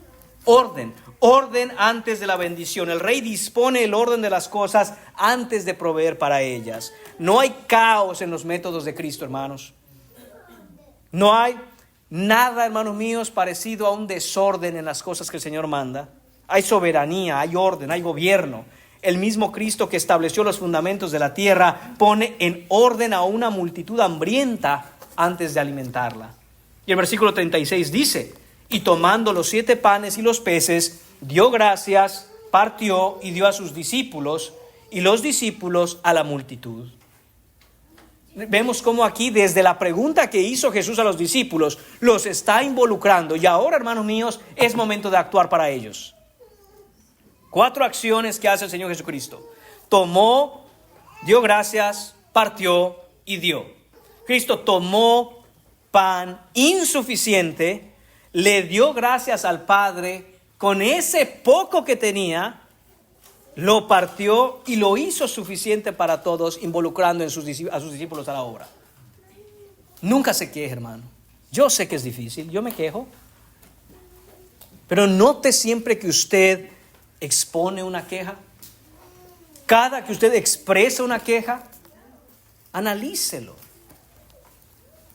orden antes de la bendición. El rey dispone el orden de las cosas antes de proveer para ellas. No hay caos en los métodos de Cristo, hermanos. No hay nada, hermanos míos, parecido a un desorden en las cosas que el Señor manda. Hay soberanía, hay orden, hay gobierno. El mismo Cristo que estableció los fundamentos de la tierra pone en orden a una multitud hambrienta antes de alimentarla. Y el versículo 36 dice, y tomando los 7 panes y los peces, dio gracias, partió y dio a sus discípulos, y los discípulos a la multitud. Vemos cómo aquí, desde la pregunta que hizo Jesús a los discípulos, los está involucrando. Y ahora, hermanos míos, es momento de actuar para ellos. 4 acciones que hace el Señor Jesucristo. Tomó, dio gracias, partió y dio. Cristo tomó pan insuficiente, le dio gracias al Padre, con ese poco que tenía, lo partió y lo hizo suficiente para todos, involucrando a sus discípulos a la obra. Nunca se queje, hermano. Yo sé que es difícil, yo me quejo. Pero note siempre que usted expone una queja. Cada que usted expresa una queja, analícelo.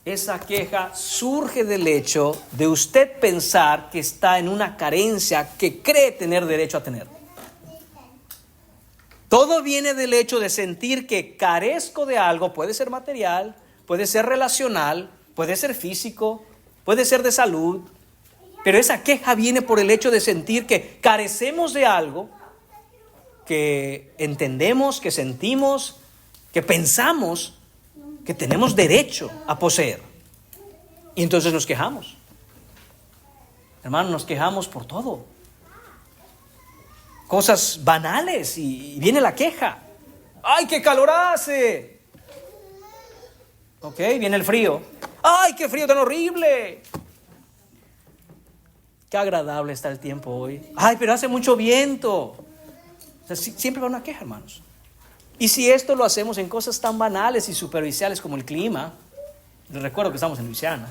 Esa queja surge del hecho de usted pensar que está en una carencia que cree tener derecho a tener. Todo viene del hecho de sentir que carezco de algo, puede ser material, puede ser relacional, puede ser físico, puede ser de salud, pero esa queja viene por el hecho de sentir que carecemos de algo que entendemos, que sentimos, que pensamos que tenemos derecho a poseer. Y entonces nos quejamos. Hermanos, nos quejamos por todo. Cosas banales y viene la queja. ¡Ay, qué calor hace! Ok, viene el frío. ¡Ay, qué frío tan horrible! Qué agradable está el tiempo hoy. ¡Ay, pero hace mucho viento! O sea, siempre va una queja, hermanos. Y si esto lo hacemos en cosas tan banales y superficiales como el clima, les recuerdo que estamos en Luisiana.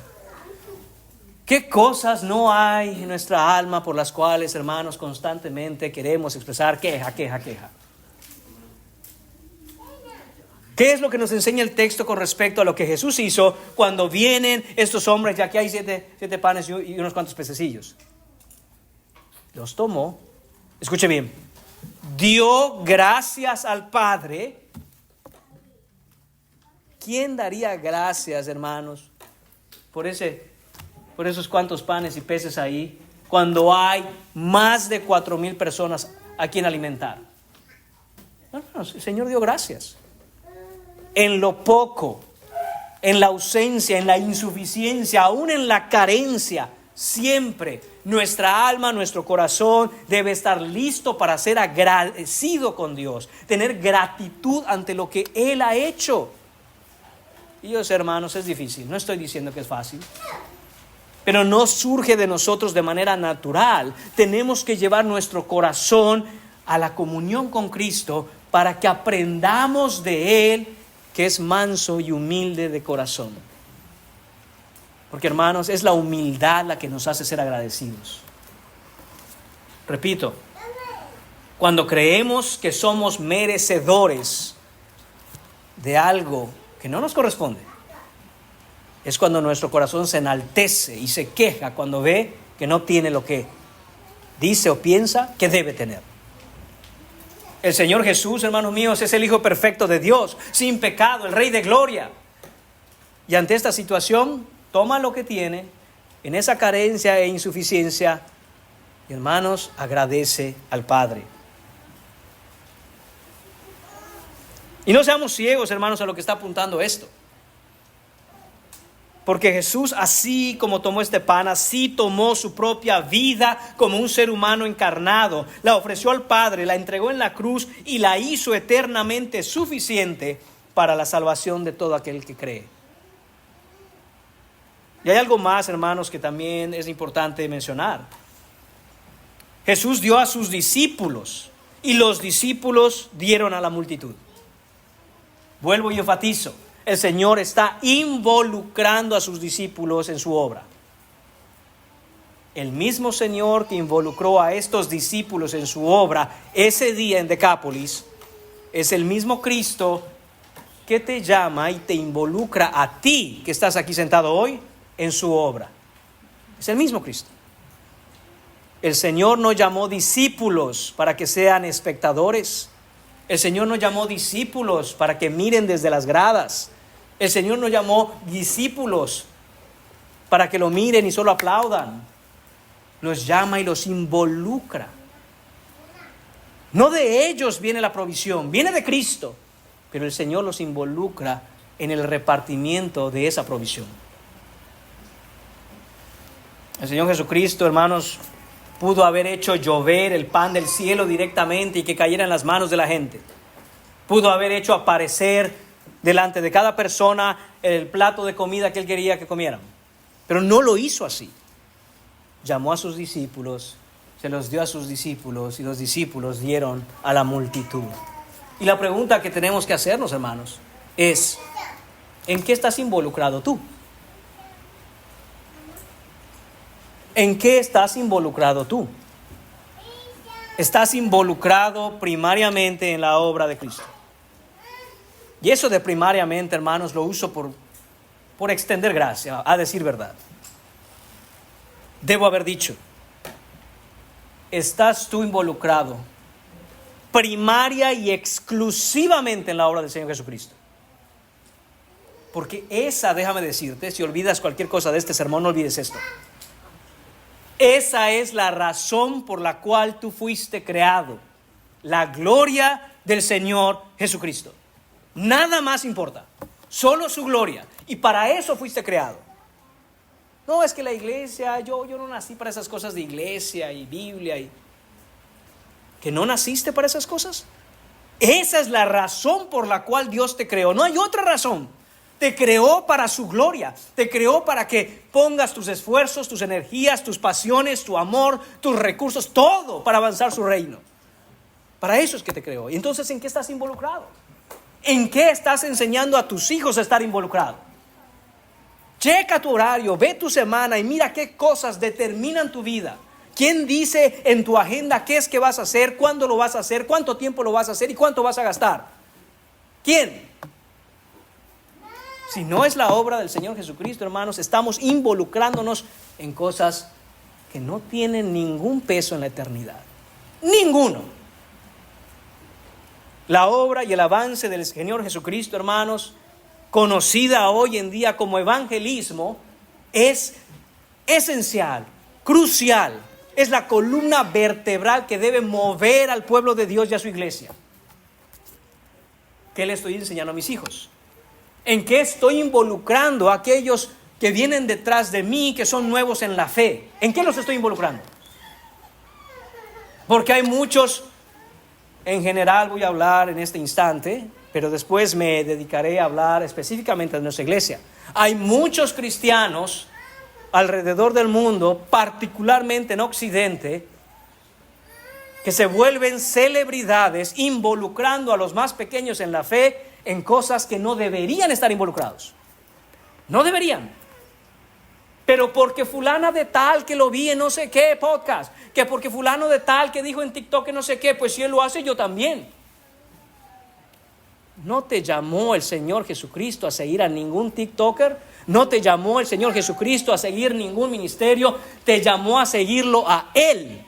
¿Qué cosas no hay en nuestra alma por las cuales, hermanos, constantemente queremos expresar queja, queja, queja? ¿Qué es lo que nos enseña el texto con respecto a lo que Jesús hizo cuando vienen estos hombres, ya que hay siete panes y unos cuantos pececillos? Los tomó, escuche bien, dio gracias al Padre. ¿Quién daría gracias, hermanos, por esos cuantos panes y peces ahí, cuando hay más de 4,000 personas a quien alimentar? No, el Señor dio gracias. En lo poco, en la ausencia, en la insuficiencia, aún en la carencia, siempre nuestra alma, nuestro corazón debe estar listo para ser agradecido con Dios, tener gratitud ante lo que Él ha hecho. Y yo sé, hermanos, es difícil, no estoy diciendo que es fácil, pero no surge de nosotros de manera natural. Tenemos que llevar nuestro corazón a la comunión con Cristo para que aprendamos de Él, que es manso y humilde de corazón. Porque, hermanos, es la humildad la que nos hace ser agradecidos. Repito, cuando creemos que somos merecedores de algo que no nos corresponde, es cuando nuestro corazón se enaltece y se queja cuando ve que no tiene lo que dice o piensa que debe tener. El Señor Jesús, hermanos míos, es el Hijo perfecto de Dios, sin pecado, el Rey de gloria. Y ante esta situación, toma lo que tiene, en esa carencia e insuficiencia, y, hermanos, agradece al Padre. Y no seamos ciegos, hermanos, a lo que está apuntando esto. Porque Jesús, así como tomó este pan, así tomó su propia vida como un ser humano encarnado, la ofreció al Padre, la entregó en la cruz y la hizo eternamente suficiente para la salvación de todo aquel que cree. Y hay algo más, hermanos, que también es importante mencionar. Jesús dio a sus discípulos y los discípulos dieron a la multitud. Vuelvo y enfatizo. El Señor está involucrando a sus discípulos en su obra. El mismo Señor que involucró a estos discípulos en su obra ese día en Decápolis, es el mismo Cristo que te llama y te involucra a ti, que estás aquí sentado hoy, en su obra. Es el mismo Cristo. El Señor no llamó discípulos para que sean espectadores. El Señor no llamó discípulos para que miren desde las gradas. El Señor no llamó discípulos para que lo miren y solo aplaudan. Los llama y los involucra. No de ellos viene la provisión, viene de Cristo, pero el Señor los involucra en el repartimiento de esa provisión. El Señor Jesucristo, hermanos, pudo haber hecho llover el pan del cielo directamente y que cayera en las manos de la gente. Pudo haber hecho aparecer delante de cada persona el plato de comida que Él quería que comieran. Pero no lo hizo así. Llamó a sus discípulos, se los dio a sus discípulos y los discípulos dieron a la multitud. Y la pregunta que tenemos que hacernos, hermanos, es: ¿en qué estás involucrado tú? ¿En qué estás involucrado tú? Estás involucrado primariamente en la obra de Cristo. Y eso de primariamente, hermanos, lo uso por extender gracia, a decir verdad. Debo haber dicho, ¿estás tú involucrado primaria y exclusivamente en la obra del Señor Jesucristo? Porque esa, déjame decirte, si olvidas cualquier cosa de este sermón, no olvides esto. Esa es la razón por la cual tú fuiste creado. La gloria del Señor Jesucristo. Nada más importa. Solo su gloria. Y para eso fuiste creado. No, es que la iglesia, yo no nací para esas cosas de iglesia y Biblia. ¿Que no naciste para esas cosas? Esa es la razón por la cual Dios te creó. No hay otra razón. Te creó para su gloria. Te creó para que pongas tus esfuerzos, tus energías, tus pasiones, tu amor, tus recursos, todo para avanzar su reino. Para eso es que te creó. Y entonces, ¿en qué estás involucrado? ¿En qué estás enseñando a tus hijos a estar involucrados? Checa tu horario, ve tu semana y mira qué cosas determinan tu vida. ¿Quién dice en tu agenda qué es que vas a hacer, cuándo lo vas a hacer, cuánto tiempo lo vas a hacer y cuánto vas a gastar? ¿Quién? Si no es la obra del Señor Jesucristo, hermanos, estamos involucrándonos en cosas que no tienen ningún peso en la eternidad. Ninguno. La obra y el avance del Señor Jesucristo, hermanos, conocida hoy en día como evangelismo, es esencial, crucial. Es la columna vertebral que debe mover al pueblo de Dios y a su iglesia. ¿Qué le estoy enseñando a mis hijos? ¿En qué estoy involucrando a aquellos que vienen detrás de mí, que son nuevos en la fe? ¿En qué los estoy involucrando? Porque hay muchos, en general voy a hablar en este instante, pero después me dedicaré a hablar específicamente de nuestra iglesia. Hay muchos cristianos alrededor del mundo, particularmente en Occidente, que se vuelven celebridades involucrando a los más pequeños en la fe en cosas que no deberían estar involucrados. No deberían. Pero porque fulana de tal que lo vi en no sé qué podcast, que porque fulano de tal que dijo en TikTok que no sé qué, pues si él lo hace, yo también. No te llamó el Señor Jesucristo a seguir a ningún TikToker. No te llamó el Señor Jesucristo a seguir ningún ministerio. Te llamó a seguirlo a Él.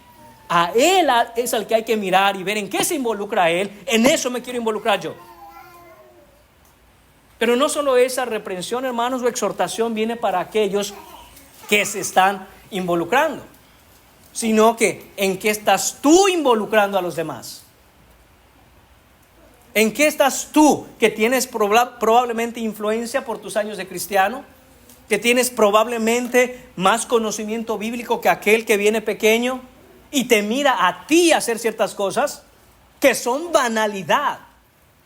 A Él es al que hay que mirar y ver en qué se involucra Él. En eso me quiero involucrar yo. Pero no solo esa reprensión, hermanos, o exhortación viene para aquellos que se están involucrando, sino que en qué estás tú involucrando a los demás. ¿En qué estás tú que tienes probablemente influencia por tus años de cristiano? Que tienes probablemente más conocimiento bíblico que aquel que viene pequeño y te mira a ti hacer ciertas cosas que son banalidad,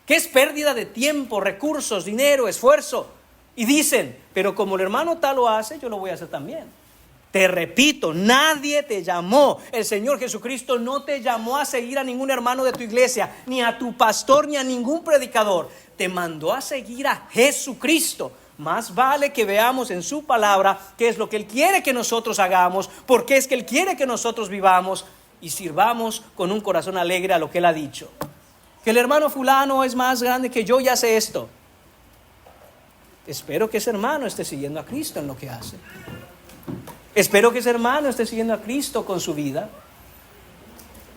que es pérdida de tiempo, recursos, dinero, esfuerzo. Y dicen, pero como el hermano tal lo hace, yo lo voy a hacer también. Te repito, nadie te llamó. El Señor Jesucristo no te llamó a seguir a ningún hermano de tu iglesia, ni a tu pastor, ni a ningún predicador. Te mandó a seguir a Jesucristo. Más vale que veamos en su palabra qué es lo que Él quiere que nosotros hagamos, porque es que Él quiere que nosotros vivamos y sirvamos con un corazón alegre a lo que Él ha dicho. Que el hermano fulano es más grande que yo y hace esto. Espero que ese hermano esté siguiendo a Cristo en lo que hace. Espero que ese hermano esté siguiendo a Cristo con su vida.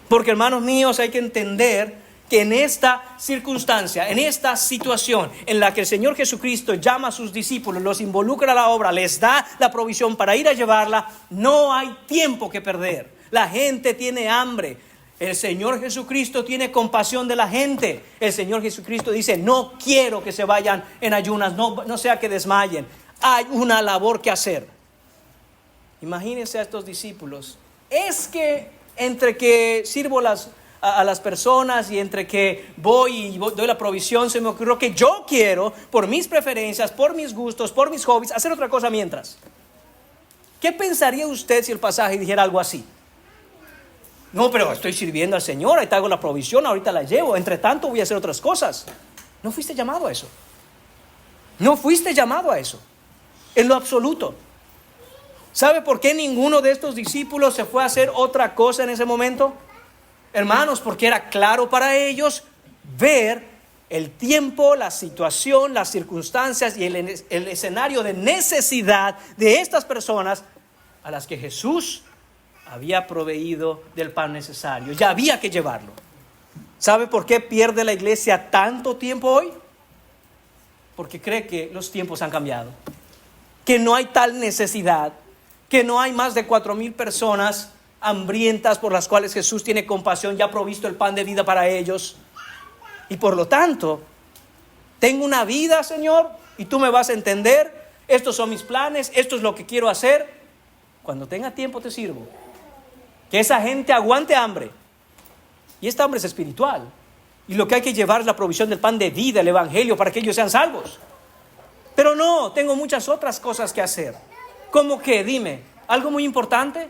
Porque, hermanos míos, hay que entender que en esta circunstancia, en esta situación en la que el Señor Jesucristo llama a sus discípulos, los involucra a la obra, les da la provisión para ir a llevarla, no hay tiempo que perder. La gente tiene hambre. El Señor Jesucristo tiene compasión de la gente. El Señor Jesucristo dice, no quiero que se vayan en ayunas, no sea que desmayen. Hay una labor que hacer. Imagínense a estos discípulos. Es que entre que sirvo a las personas y entre que voy y doy la provisión, se me ocurrió que yo quiero, por mis preferencias, por mis gustos, por mis hobbies, hacer otra cosa mientras. ¿Qué pensaría usted si el pasaje dijera algo así? No, pero estoy sirviendo al Señor, ahí te hago la provisión, ahorita la llevo, entre tanto voy a hacer otras cosas. No fuiste llamado a eso. No fuiste llamado a eso, en lo absoluto. ¿Sabe por qué ninguno de estos discípulos se fue a hacer otra cosa en ese momento? Hermanos, porque era claro para ellos ver el tiempo, la situación, las circunstancias y el escenario de necesidad de estas personas a las que Jesús había proveído del pan necesario. Ya había que llevarlo. ¿Sabe por qué pierde la iglesia tanto tiempo hoy? Porque cree que los tiempos han cambiado, que no hay tal necesidad, que no hay más de 4,000 personas hambrientas por las cuales Jesús tiene compasión, ya ha provisto el pan de vida para ellos. Y por lo tanto, tengo una vida, Señor, y tú me vas a entender. Estos son mis planes, esto es lo que quiero hacer. Cuando tenga tiempo te sirvo. Que esa gente aguante hambre. Y esta hambre es espiritual. Y lo que hay que llevar es la provisión del pan de vida, el evangelio, para que ellos sean salvos. Pero no, tengo muchas otras cosas que hacer. ¿Cómo qué? Dime, ¿algo muy importante?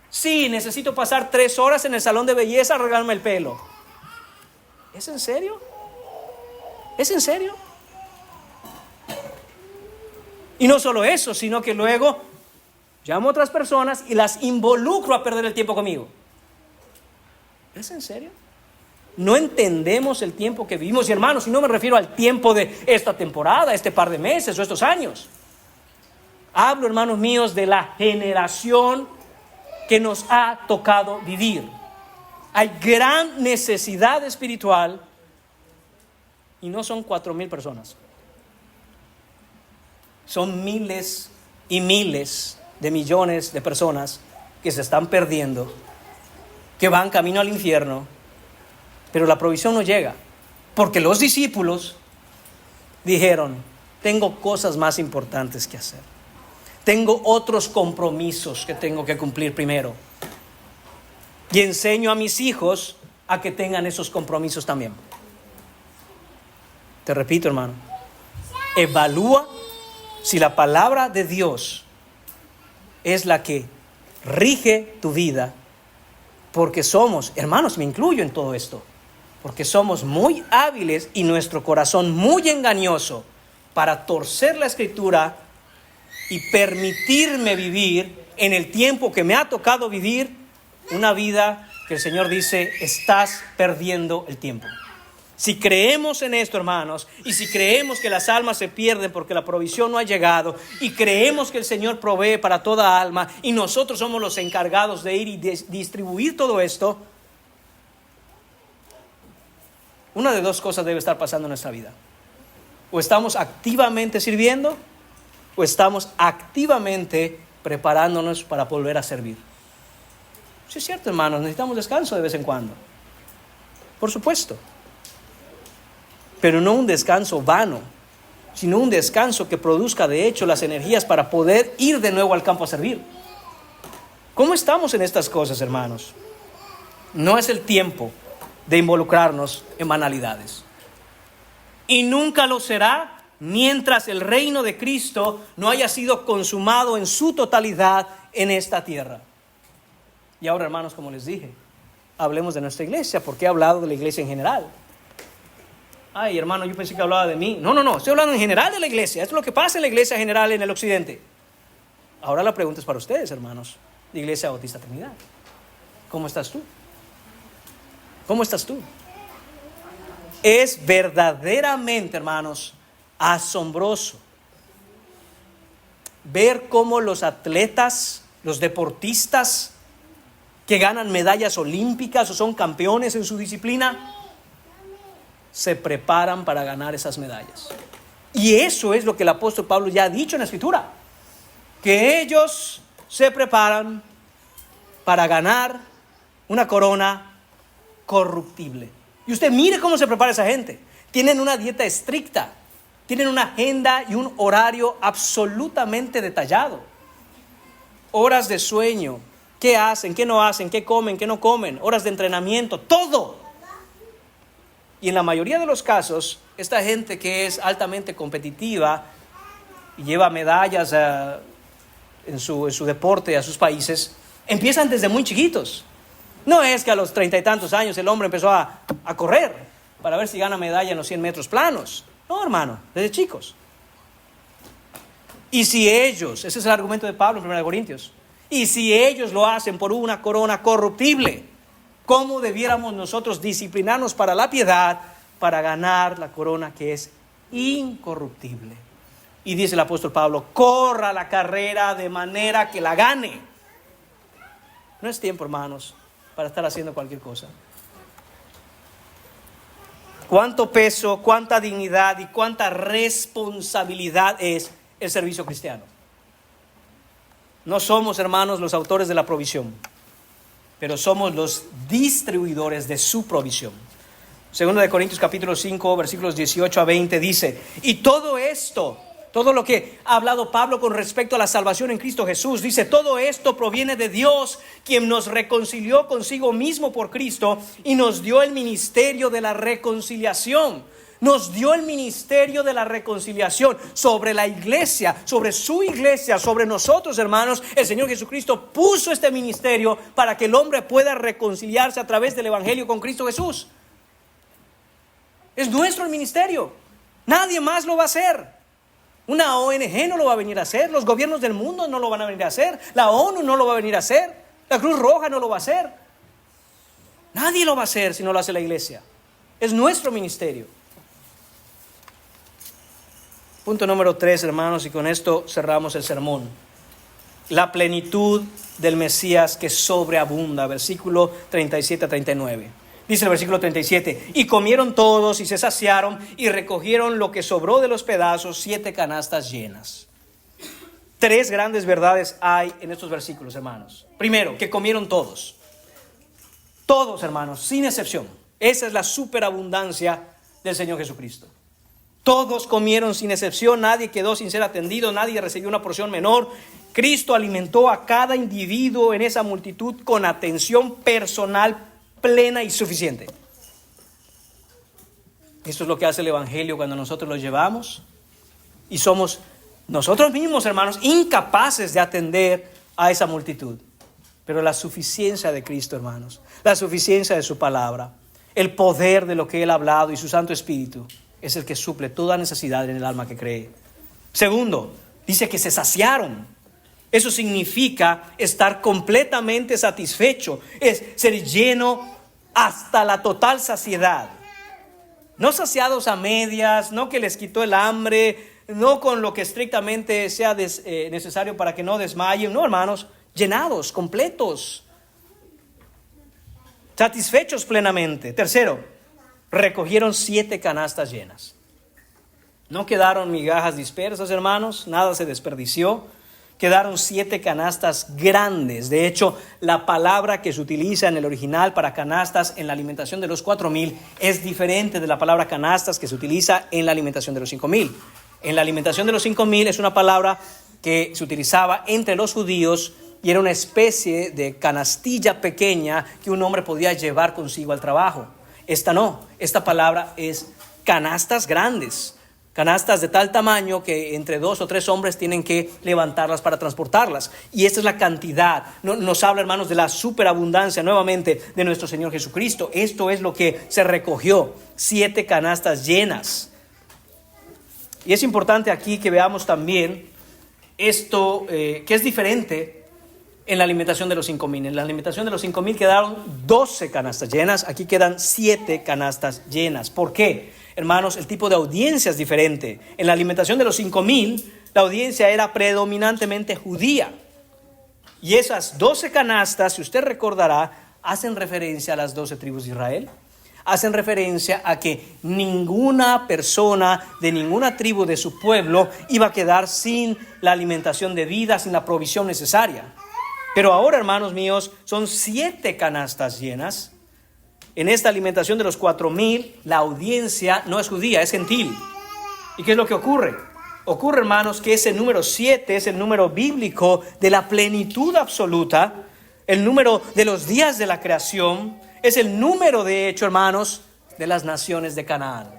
Sí, necesito pasar 3 horas en el salón de belleza a arreglarme el pelo. ¿Es en serio? ¿Es en serio? Y no solo eso, sino que luego llamo a otras personas y las involucro a perder el tiempo conmigo. ¿Es en serio? No entendemos el tiempo que vivimos. Y hermanos, y no me refiero al tiempo de esta temporada, este par de meses o estos años. Hablo, hermanos míos, de la generación que nos ha tocado vivir. Hay gran necesidad espiritual y no son 4,000 personas. Son miles y miles de millones de personas que se están perdiendo, que van camino al infierno, pero la provisión no llega, porque los discípulos dijeron, tengo cosas más importantes que hacer. Tengo otros compromisos que tengo que cumplir primero. Y enseño a mis hijos a que tengan esos compromisos también. Te repito, hermano, evalúa si la palabra de Dios es la que rige tu vida, porque somos, hermanos, me incluyo en todo esto, porque somos muy hábiles y nuestro corazón muy engañoso para torcer la Escritura y permitirme vivir en el tiempo que me ha tocado vivir una vida que el Señor dice, estás perdiendo el tiempo. Si creemos en esto, hermanos, y si creemos que las almas se pierden porque la provisión no ha llegado, y creemos que el Señor provee para toda alma, y nosotros somos los encargados de ir y distribuir todo esto, una de dos cosas debe estar pasando en nuestra vida. O estamos activamente sirviendo, o estamos activamente preparándonos para volver a servir. Sí es cierto, hermanos, necesitamos descanso de vez en cuando. Por supuesto. Pero no un descanso vano, sino un descanso que produzca de hecho las energías para poder ir de nuevo al campo a servir. ¿Cómo estamos en estas cosas, hermanos? No es el tiempo de involucrarnos en banalidades. Y nunca lo será mientras el reino de Cristo no haya sido consumado en su totalidad en esta tierra. Y ahora, hermanos, como les dije, hablemos de nuestra iglesia, porque he hablado de la iglesia en general. Ay, hermano, yo pensé que hablaba de mí. No, estoy hablando en general de la iglesia. Esto es lo que pasa en la iglesia general en el occidente. Ahora la pregunta es para ustedes, hermanos, de Iglesia Bautista Trinidad. ¿Cómo estás tú? ¿Cómo estás tú? Es verdaderamente, hermanos, asombroso ver cómo los atletas, los deportistas que ganan medallas olímpicas o son campeones en su disciplina, se preparan para ganar esas medallas. Y eso es lo que el apóstol Pablo ya ha dicho en la Escritura, que ellos se preparan para ganar una corona corruptible. Y usted mire cómo se prepara esa gente. Tienen una dieta estricta, tienen una agenda y un horario absolutamente detallado. Horas de sueño, qué hacen, qué no hacen, qué comen, qué no comen, horas de entrenamiento, todo. Y en la mayoría de los casos, esta gente que es altamente competitiva y lleva medallas en su deporte a sus países, empiezan desde muy chiquitos. No es que a los 30 y tantos años el hombre empezó a correr para ver si gana medalla en los 100 metros planos. No, hermano, desde chicos. Y si ellos, ese es el argumento de Pablo en 1 Corintios, y si ellos lo hacen por una corona corruptible, ¿cómo debiéramos nosotros disciplinarnos para la piedad para ganar la corona que es incorruptible. Y dice el apóstol Pablo, corra la carrera de manera que la gane. No es tiempo, hermanos, para estar haciendo cualquier cosa. Cuánto peso, cuánta dignidad y cuánta responsabilidad es el servicio cristiano. No somos, hermanos, los autores de la provisión, pero somos los distribuidores de su provisión. Segundo de Corintios capítulo 5, versículos 18 a 20 dice, y todo esto, todo lo que ha hablado Pablo con respecto a la salvación en Cristo Jesús, dice, todo esto proviene de Dios, quien nos reconcilió consigo mismo por Cristo y nos dio el ministerio de la reconciliación. Nos dio el ministerio de la reconciliación sobre la iglesia, sobre su iglesia, sobre nosotros, hermanos. El Señor Jesucristo puso este ministerio para que el hombre pueda reconciliarse a través del evangelio con Cristo Jesús. Es nuestro el ministerio. Nadie más lo va a hacer. Una ONG no lo va a venir a hacer. Los gobiernos del mundo no lo van a venir a hacer. La ONU no lo va a venir a hacer. La Cruz Roja no lo va a hacer. Nadie lo va a hacer si no lo hace la iglesia. Es nuestro ministerio. Punto número 3, hermanos, y con esto cerramos el sermón. La plenitud del Mesías que sobreabunda. Versículo 37 a 39. Dice el versículo 37, y comieron todos y se saciaron y recogieron lo que sobró de los pedazos, 7 canastas llenas. 3 grandes verdades hay en estos versículos, hermanos. Primero, que comieron todos. Todos, hermanos, sin excepción. Esa es la superabundancia del Señor Jesucristo. Todos comieron sin excepción, nadie quedó sin ser atendido, nadie recibió una porción menor. Cristo alimentó a cada individuo en esa multitud con atención personal plena y suficiente. Esto es lo que hace el evangelio cuando nosotros lo llevamos y somos nosotros mismos, hermanos, incapaces de atender a esa multitud. Pero la suficiencia de Cristo, hermanos, la suficiencia de su palabra, el poder de lo que Él ha hablado y su Santo Espíritu es el que suple toda necesidad en el alma que cree. Segundo, dice que se saciaron. Eso significa estar completamente satisfecho, es ser lleno hasta la total saciedad. No saciados a medias, no que les quitó el hambre, no con lo que estrictamente sea necesario para que no desmayen. No, hermanos, llenados, completos, satisfechos plenamente. Tercero, recogieron 7 canastas llenas. No quedaron migajas dispersas, hermanos, nada se desperdició. Quedaron 7 canastas grandes. De hecho, la palabra que se utiliza en el original para canastas en la alimentación de los 4,000 es diferente de la palabra canastas que se utiliza en la alimentación de los 5,000. En la alimentación de los 5,000 es una palabra que se utilizaba entre los judíos y era una especie de canastilla pequeña que un hombre podía llevar consigo al trabajo. Esta no, esta palabra es canastas grandes. Canastas de tal tamaño que entre 2 o 3 hombres tienen que levantarlas para transportarlas. Y esta es la cantidad. Nos habla, hermanos, de la superabundancia nuevamente de nuestro Señor Jesucristo. Esto es lo que se recogió, 7 canastas llenas. Y es importante aquí que veamos también esto que es diferente en la alimentación de los 5,000. En la alimentación de los 5,000 quedaron 12 canastas llenas. Aquí quedan 7 canastas llenas. ¿Por qué? Hermanos, el tipo de audiencia es diferente. En la alimentación de los 5,000, la audiencia era predominantemente judía. Y esas 12 canastas, si usted recordará, hacen referencia a las 12 tribus de Israel. Hacen referencia a que ninguna persona de ninguna tribu de su pueblo iba a quedar sin la alimentación debida, sin la provisión necesaria. Pero ahora, hermanos míos, son 7 canastas llenas. En esta alimentación de los 4,000, la audiencia no es judía, es gentil. ¿Y qué es lo que ocurre? Ocurre, hermanos, que ese número 7 es el número bíblico de la plenitud absoluta, el número de los días de la creación, es el número, de hecho, hermanos, de las naciones de Canaán.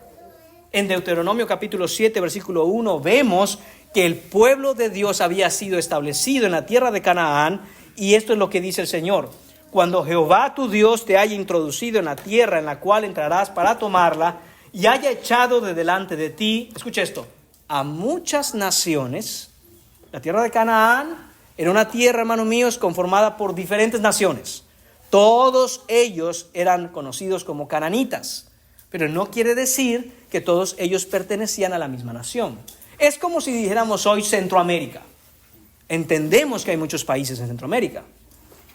En Deuteronomio capítulo 7, versículo 1, vemos que el pueblo de Dios había sido establecido en la tierra de Canaán, y esto es lo que dice el Señor. Cuando Jehová tu Dios te haya introducido en la tierra en la cual entrarás para tomarla y haya echado de delante de ti, escucha esto, a muchas naciones. La tierra de Canaán era una tierra, hermanos míos, conformada por diferentes naciones. Todos ellos eran conocidos como cananitas. pero no quiere decir que todos ellos pertenecían a la misma nación. Es como si dijéramos hoy Centroamérica. Entendemos que hay muchos países en Centroamérica.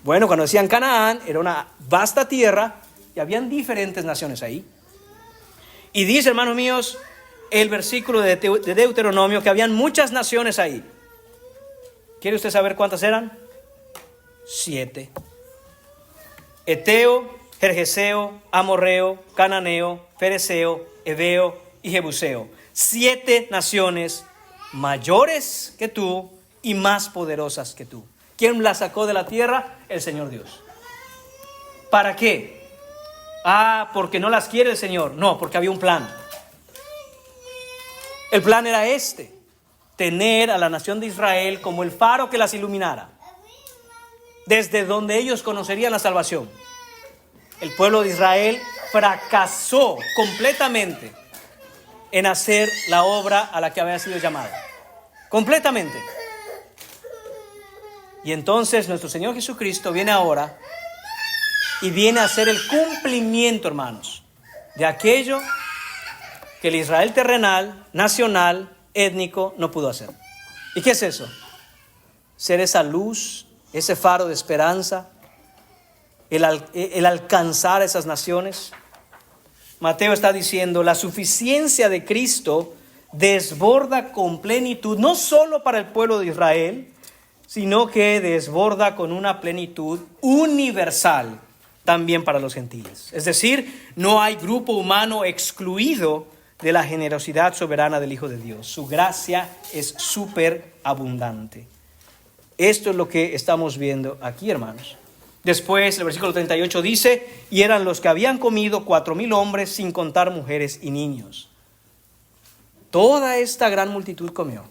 Bueno, cuando decían Canaán, era una vasta tierra y habían diferentes naciones ahí. Y dice, hermanos míos, el versículo de Deuteronomio que habían muchas naciones ahí. ¿Quiere usted saber cuántas eran? 7. Eteo, Gergeseo, Amorreo, Cananeo, Fereceo, Heveo y Jebuseo. 7 naciones mayores que tú y más poderosas que tú. ¿Quién las sacó de la tierra? El Señor Dios. ¿Para qué? Porque no las quiere el Señor. No, porque había un plan. El plan era tener a la nación de Israel como el faro que las iluminara, desde donde ellos conocerían la salvación. El pueblo de Israel fracasó completamente en hacer la obra a la que había sido llamado. Completamente. Y entonces nuestro Señor Jesucristo viene ahora y viene a hacer el cumplimiento, hermanos, de aquello que el Israel terrenal, nacional, étnico no pudo hacer. ¿Y qué es eso? Ser esa luz, ese faro de esperanza, el alcanzar a esas naciones. Mateo está diciendo, la suficiencia de Cristo desborda con plenitud, no solo para el pueblo de Israel, sino que desborda con una plenitud universal también para los gentiles. Es decir, no hay grupo humano excluido de la generosidad soberana del Hijo de Dios. Su gracia es súper abundante. Esto es lo que estamos viendo aquí, hermanos. Después, el versículo 38 dice, y eran los que habían comido 4,000 hombres, sin contar mujeres y niños. Toda esta gran multitud comió.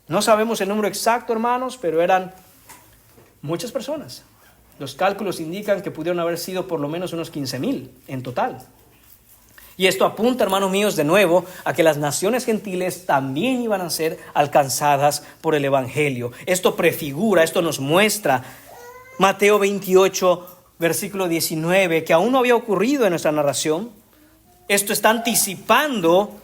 No sabemos el número exacto, hermanos, pero eran muchas personas. Los cálculos indican que pudieron haber sido por lo menos unos 15,000 en total. Y esto apunta, hermanos míos, de nuevo a que las naciones gentiles también iban a ser alcanzadas por el Evangelio. Esto prefigura, esto nos muestra Mateo 28, versículo 19, que aún no había ocurrido en nuestra narración. Esto está anticipando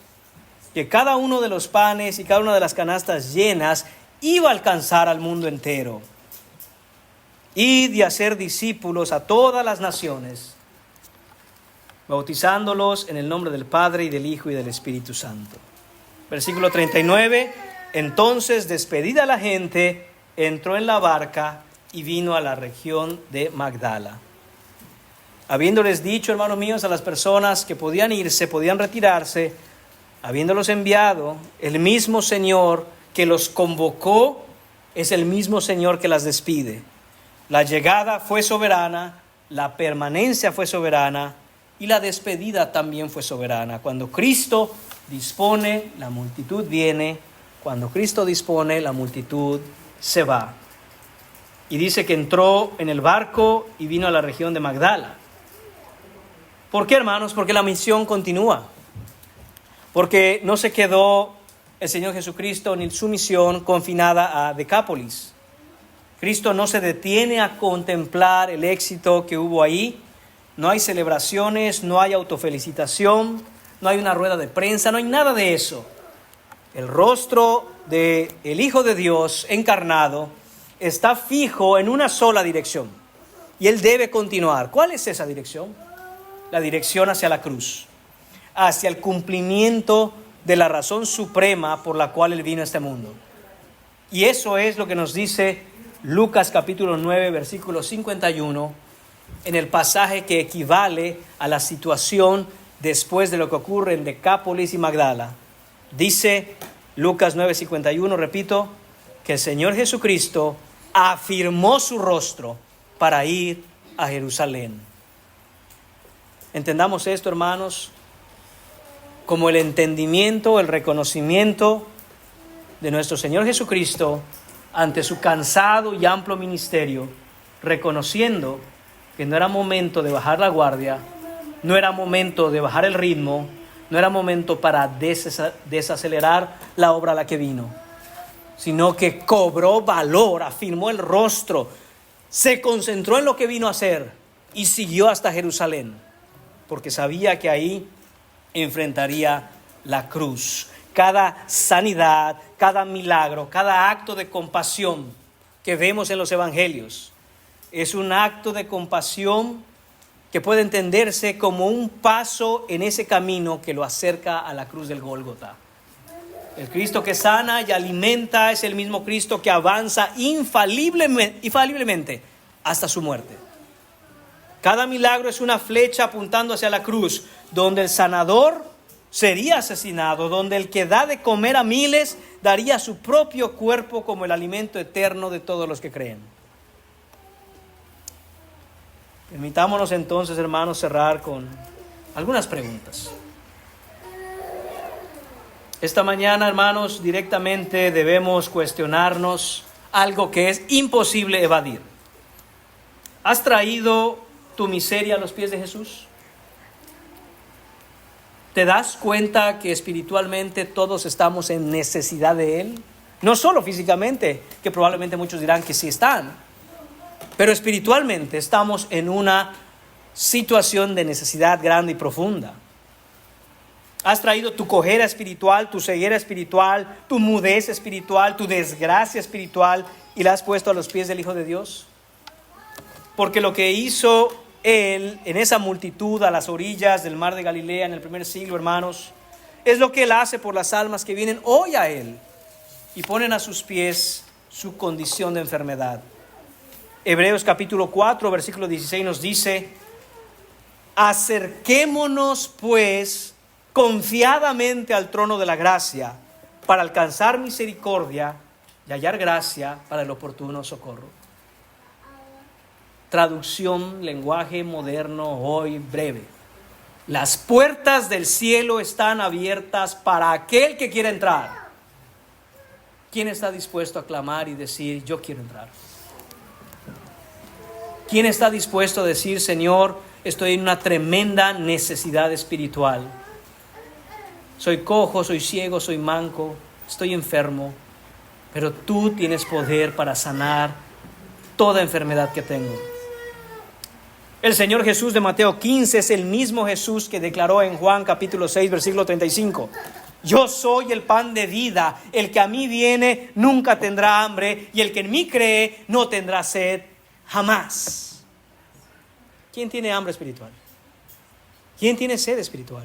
que cada uno de los panes y cada una de las canastas llenas iba a alcanzar al mundo entero. Id y hacer discípulos a todas las naciones, bautizándolos en el nombre del Padre y del Hijo y del Espíritu Santo. Versículo 39, entonces despedida la gente, entró en la barca y vino a la región de Magdala. Habiéndoles dicho, hermanos míos, a las personas que podían irse, podían retirarse, habiéndolos enviado, el mismo Señor que los convocó es el mismo Señor que las despide. La llegada fue soberana, la permanencia fue soberana y la despedida también fue soberana. Cuando Cristo dispone, la multitud viene. Cuando Cristo dispone, la multitud se va. Y dice que entró en el barco y vino a la región de Magdala. ¿Por qué, hermanos? Porque la misión continúa. Porque no se quedó el Señor Jesucristo ni su misión confinada a Decápolis. Cristo no se detiene a contemplar el éxito que hubo ahí. No hay celebraciones, no hay autofelicitación, no hay una rueda de prensa, no hay nada de eso. El rostro del Hijo de Dios encarnado está fijo en una sola dirección y Él debe continuar. ¿Cuál es esa dirección? La dirección hacia la cruz, hacia el cumplimiento de la razón suprema por la cual Él vino a este mundo. Y eso es lo que nos dice Lucas capítulo 9, versículo 51, en el pasaje que equivale a la situación después de lo que ocurre en Decápolis y Magdala. Dice Lucas 9, 51, repito, que el Señor Jesucristo afirmó su rostro para ir a Jerusalén. Entendamos esto, hermanos, como el entendimiento, el reconocimiento de nuestro Señor Jesucristo ante su cansado y amplio ministerio, reconociendo que no era momento de bajar la guardia, no era momento de bajar el ritmo, no era momento para desacelerar la obra a la que vino, sino que cobró valor, afirmó el rostro, se concentró en lo que vino a hacer y siguió hasta Jerusalén, porque sabía que ahí enfrentaría la cruz. Cada sanidad, cada milagro, cada acto de compasión que vemos en los evangelios es un acto de compasión que puede entenderse como un paso en ese camino que lo acerca a la cruz del Gólgota. El Cristo que sana y alimenta es el mismo Cristo que avanza infaliblemente hasta su muerte. Cada milagro es una flecha apuntando hacia la cruz, donde el sanador sería asesinado, donde el que da de comer a miles daría su propio cuerpo como el alimento eterno de todos los que creen. Permitámonos entonces, hermanos, cerrar con algunas preguntas. Esta mañana, hermanos, directamente debemos cuestionarnos algo que es imposible evadir. ¿Has traído tu miseria a los pies de Jesús? ¿Te das cuenta que espiritualmente todos estamos en necesidad de Él? No solo físicamente, que probablemente muchos dirán que sí están, pero espiritualmente estamos en una situación de necesidad grande y profunda. ¿Has traído tu cojera espiritual, tu ceguera espiritual, tu mudez espiritual, tu desgracia espiritual y la has puesto a los pies del Hijo de Dios? Porque lo que hizo Él en esa multitud a las orillas del mar de Galilea en el primer siglo, hermanos, es lo que Él hace por las almas que vienen hoy a Él y ponen a sus pies su condición de enfermedad. Hebreos capítulo 4, versículo 16 nos dice: acerquémonos pues confiadamente al trono de la gracia para alcanzar misericordia y hallar gracia para el oportuno socorro. Traducción, lenguaje moderno, hoy breve. Las puertas del cielo están abiertas para aquel que quiera entrar. ¿Quién está dispuesto a clamar y decir, yo quiero entrar? ¿Quién está dispuesto a decir, Señor, estoy en una tremenda necesidad espiritual? Soy cojo, soy ciego, soy manco, estoy enfermo, pero tú tienes poder para sanar toda enfermedad que tengo. El Señor Jesús de Mateo 15 es el mismo Jesús que declaró en Juan capítulo 6, versículo 35. Yo soy el pan de vida, el que a mí viene nunca tendrá hambre, y el que en mí cree no tendrá sed jamás. ¿Quién tiene hambre espiritual? ¿Quién tiene sed espiritual?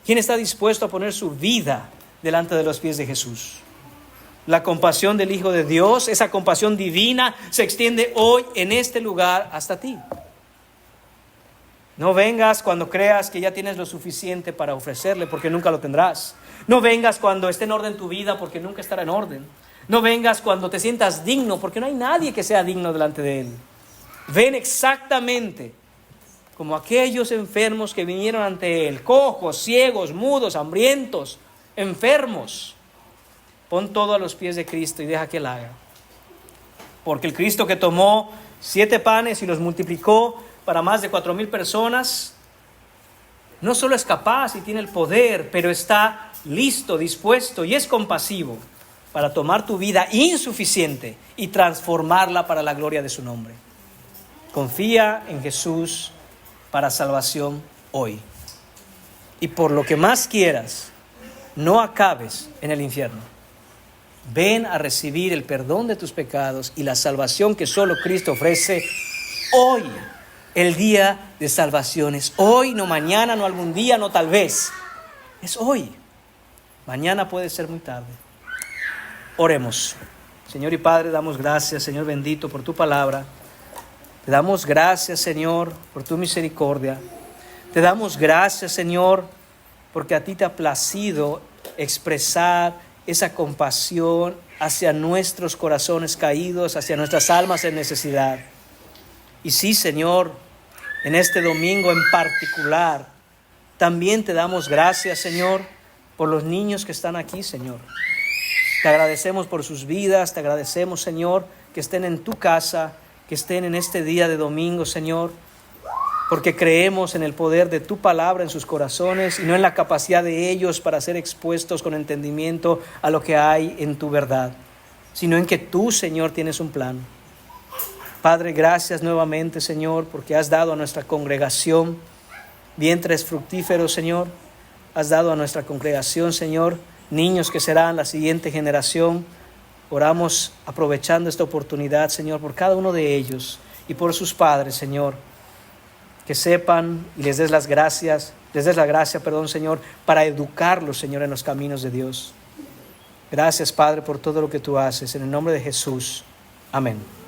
¿Quién está dispuesto a poner su vida delante de los pies de Jesús? La compasión del Hijo de Dios, esa compasión divina, se extiende hoy en este lugar hasta ti. No vengas cuando creas que ya tienes lo suficiente para ofrecerle, porque nunca lo tendrás. No vengas cuando esté en orden tu vida, porque nunca estará en orden. No vengas cuando te sientas digno, porque no hay nadie que sea digno delante de Él. Ven exactamente como aquellos enfermos que vinieron ante Él, cojos, ciegos, mudos, hambrientos, enfermos. Pon todo a los pies de Cristo y deja que Él haga. Porque el Cristo que tomó 7 panes y los multiplicó para más de 4,000 personas, no solo es capaz y tiene el poder, pero está listo, dispuesto y es compasivo para tomar tu vida insuficiente y transformarla para la gloria de su nombre. Confía en Jesús para salvación hoy. Y por lo que más quieras, no acabes en el infierno. Ven a recibir el perdón de tus pecados y la salvación que solo Cristo ofrece hoy. El día de salvación es hoy, no mañana, no algún día, no tal vez. Es hoy. Mañana puede ser muy tarde. Oremos. Señor y Padre, damos gracias, Señor bendito, por tu palabra. Te damos gracias, Señor, por tu misericordia. Te damos gracias, Señor, porque a ti te ha placido expresar esa compasión hacia nuestros corazones caídos, hacia nuestras almas en necesidad. Y sí, Señor, en este domingo en particular, también te damos gracias, Señor, por los niños que están aquí, Señor. Te agradecemos por sus vidas, te agradecemos, Señor, que estén en tu casa, que estén en este día de domingo, Señor, porque creemos en el poder de tu palabra en sus corazones y no en la capacidad de ellos para ser expuestos con entendimiento a lo que hay en tu verdad, sino en que tú, Señor, tienes un plan. Padre, gracias nuevamente, Señor, porque has dado a nuestra congregación vientres fructíferos, Señor. Has dado a nuestra congregación, Señor, niños que serán la siguiente generación. Oramos aprovechando esta oportunidad, Señor, por cada uno de ellos y por sus padres, Señor, que sepan y les des la gracia, Señor, para educarlos, Señor, en los caminos de Dios. Gracias, Padre, por todo lo que tú haces. En el nombre de Jesús. Amén.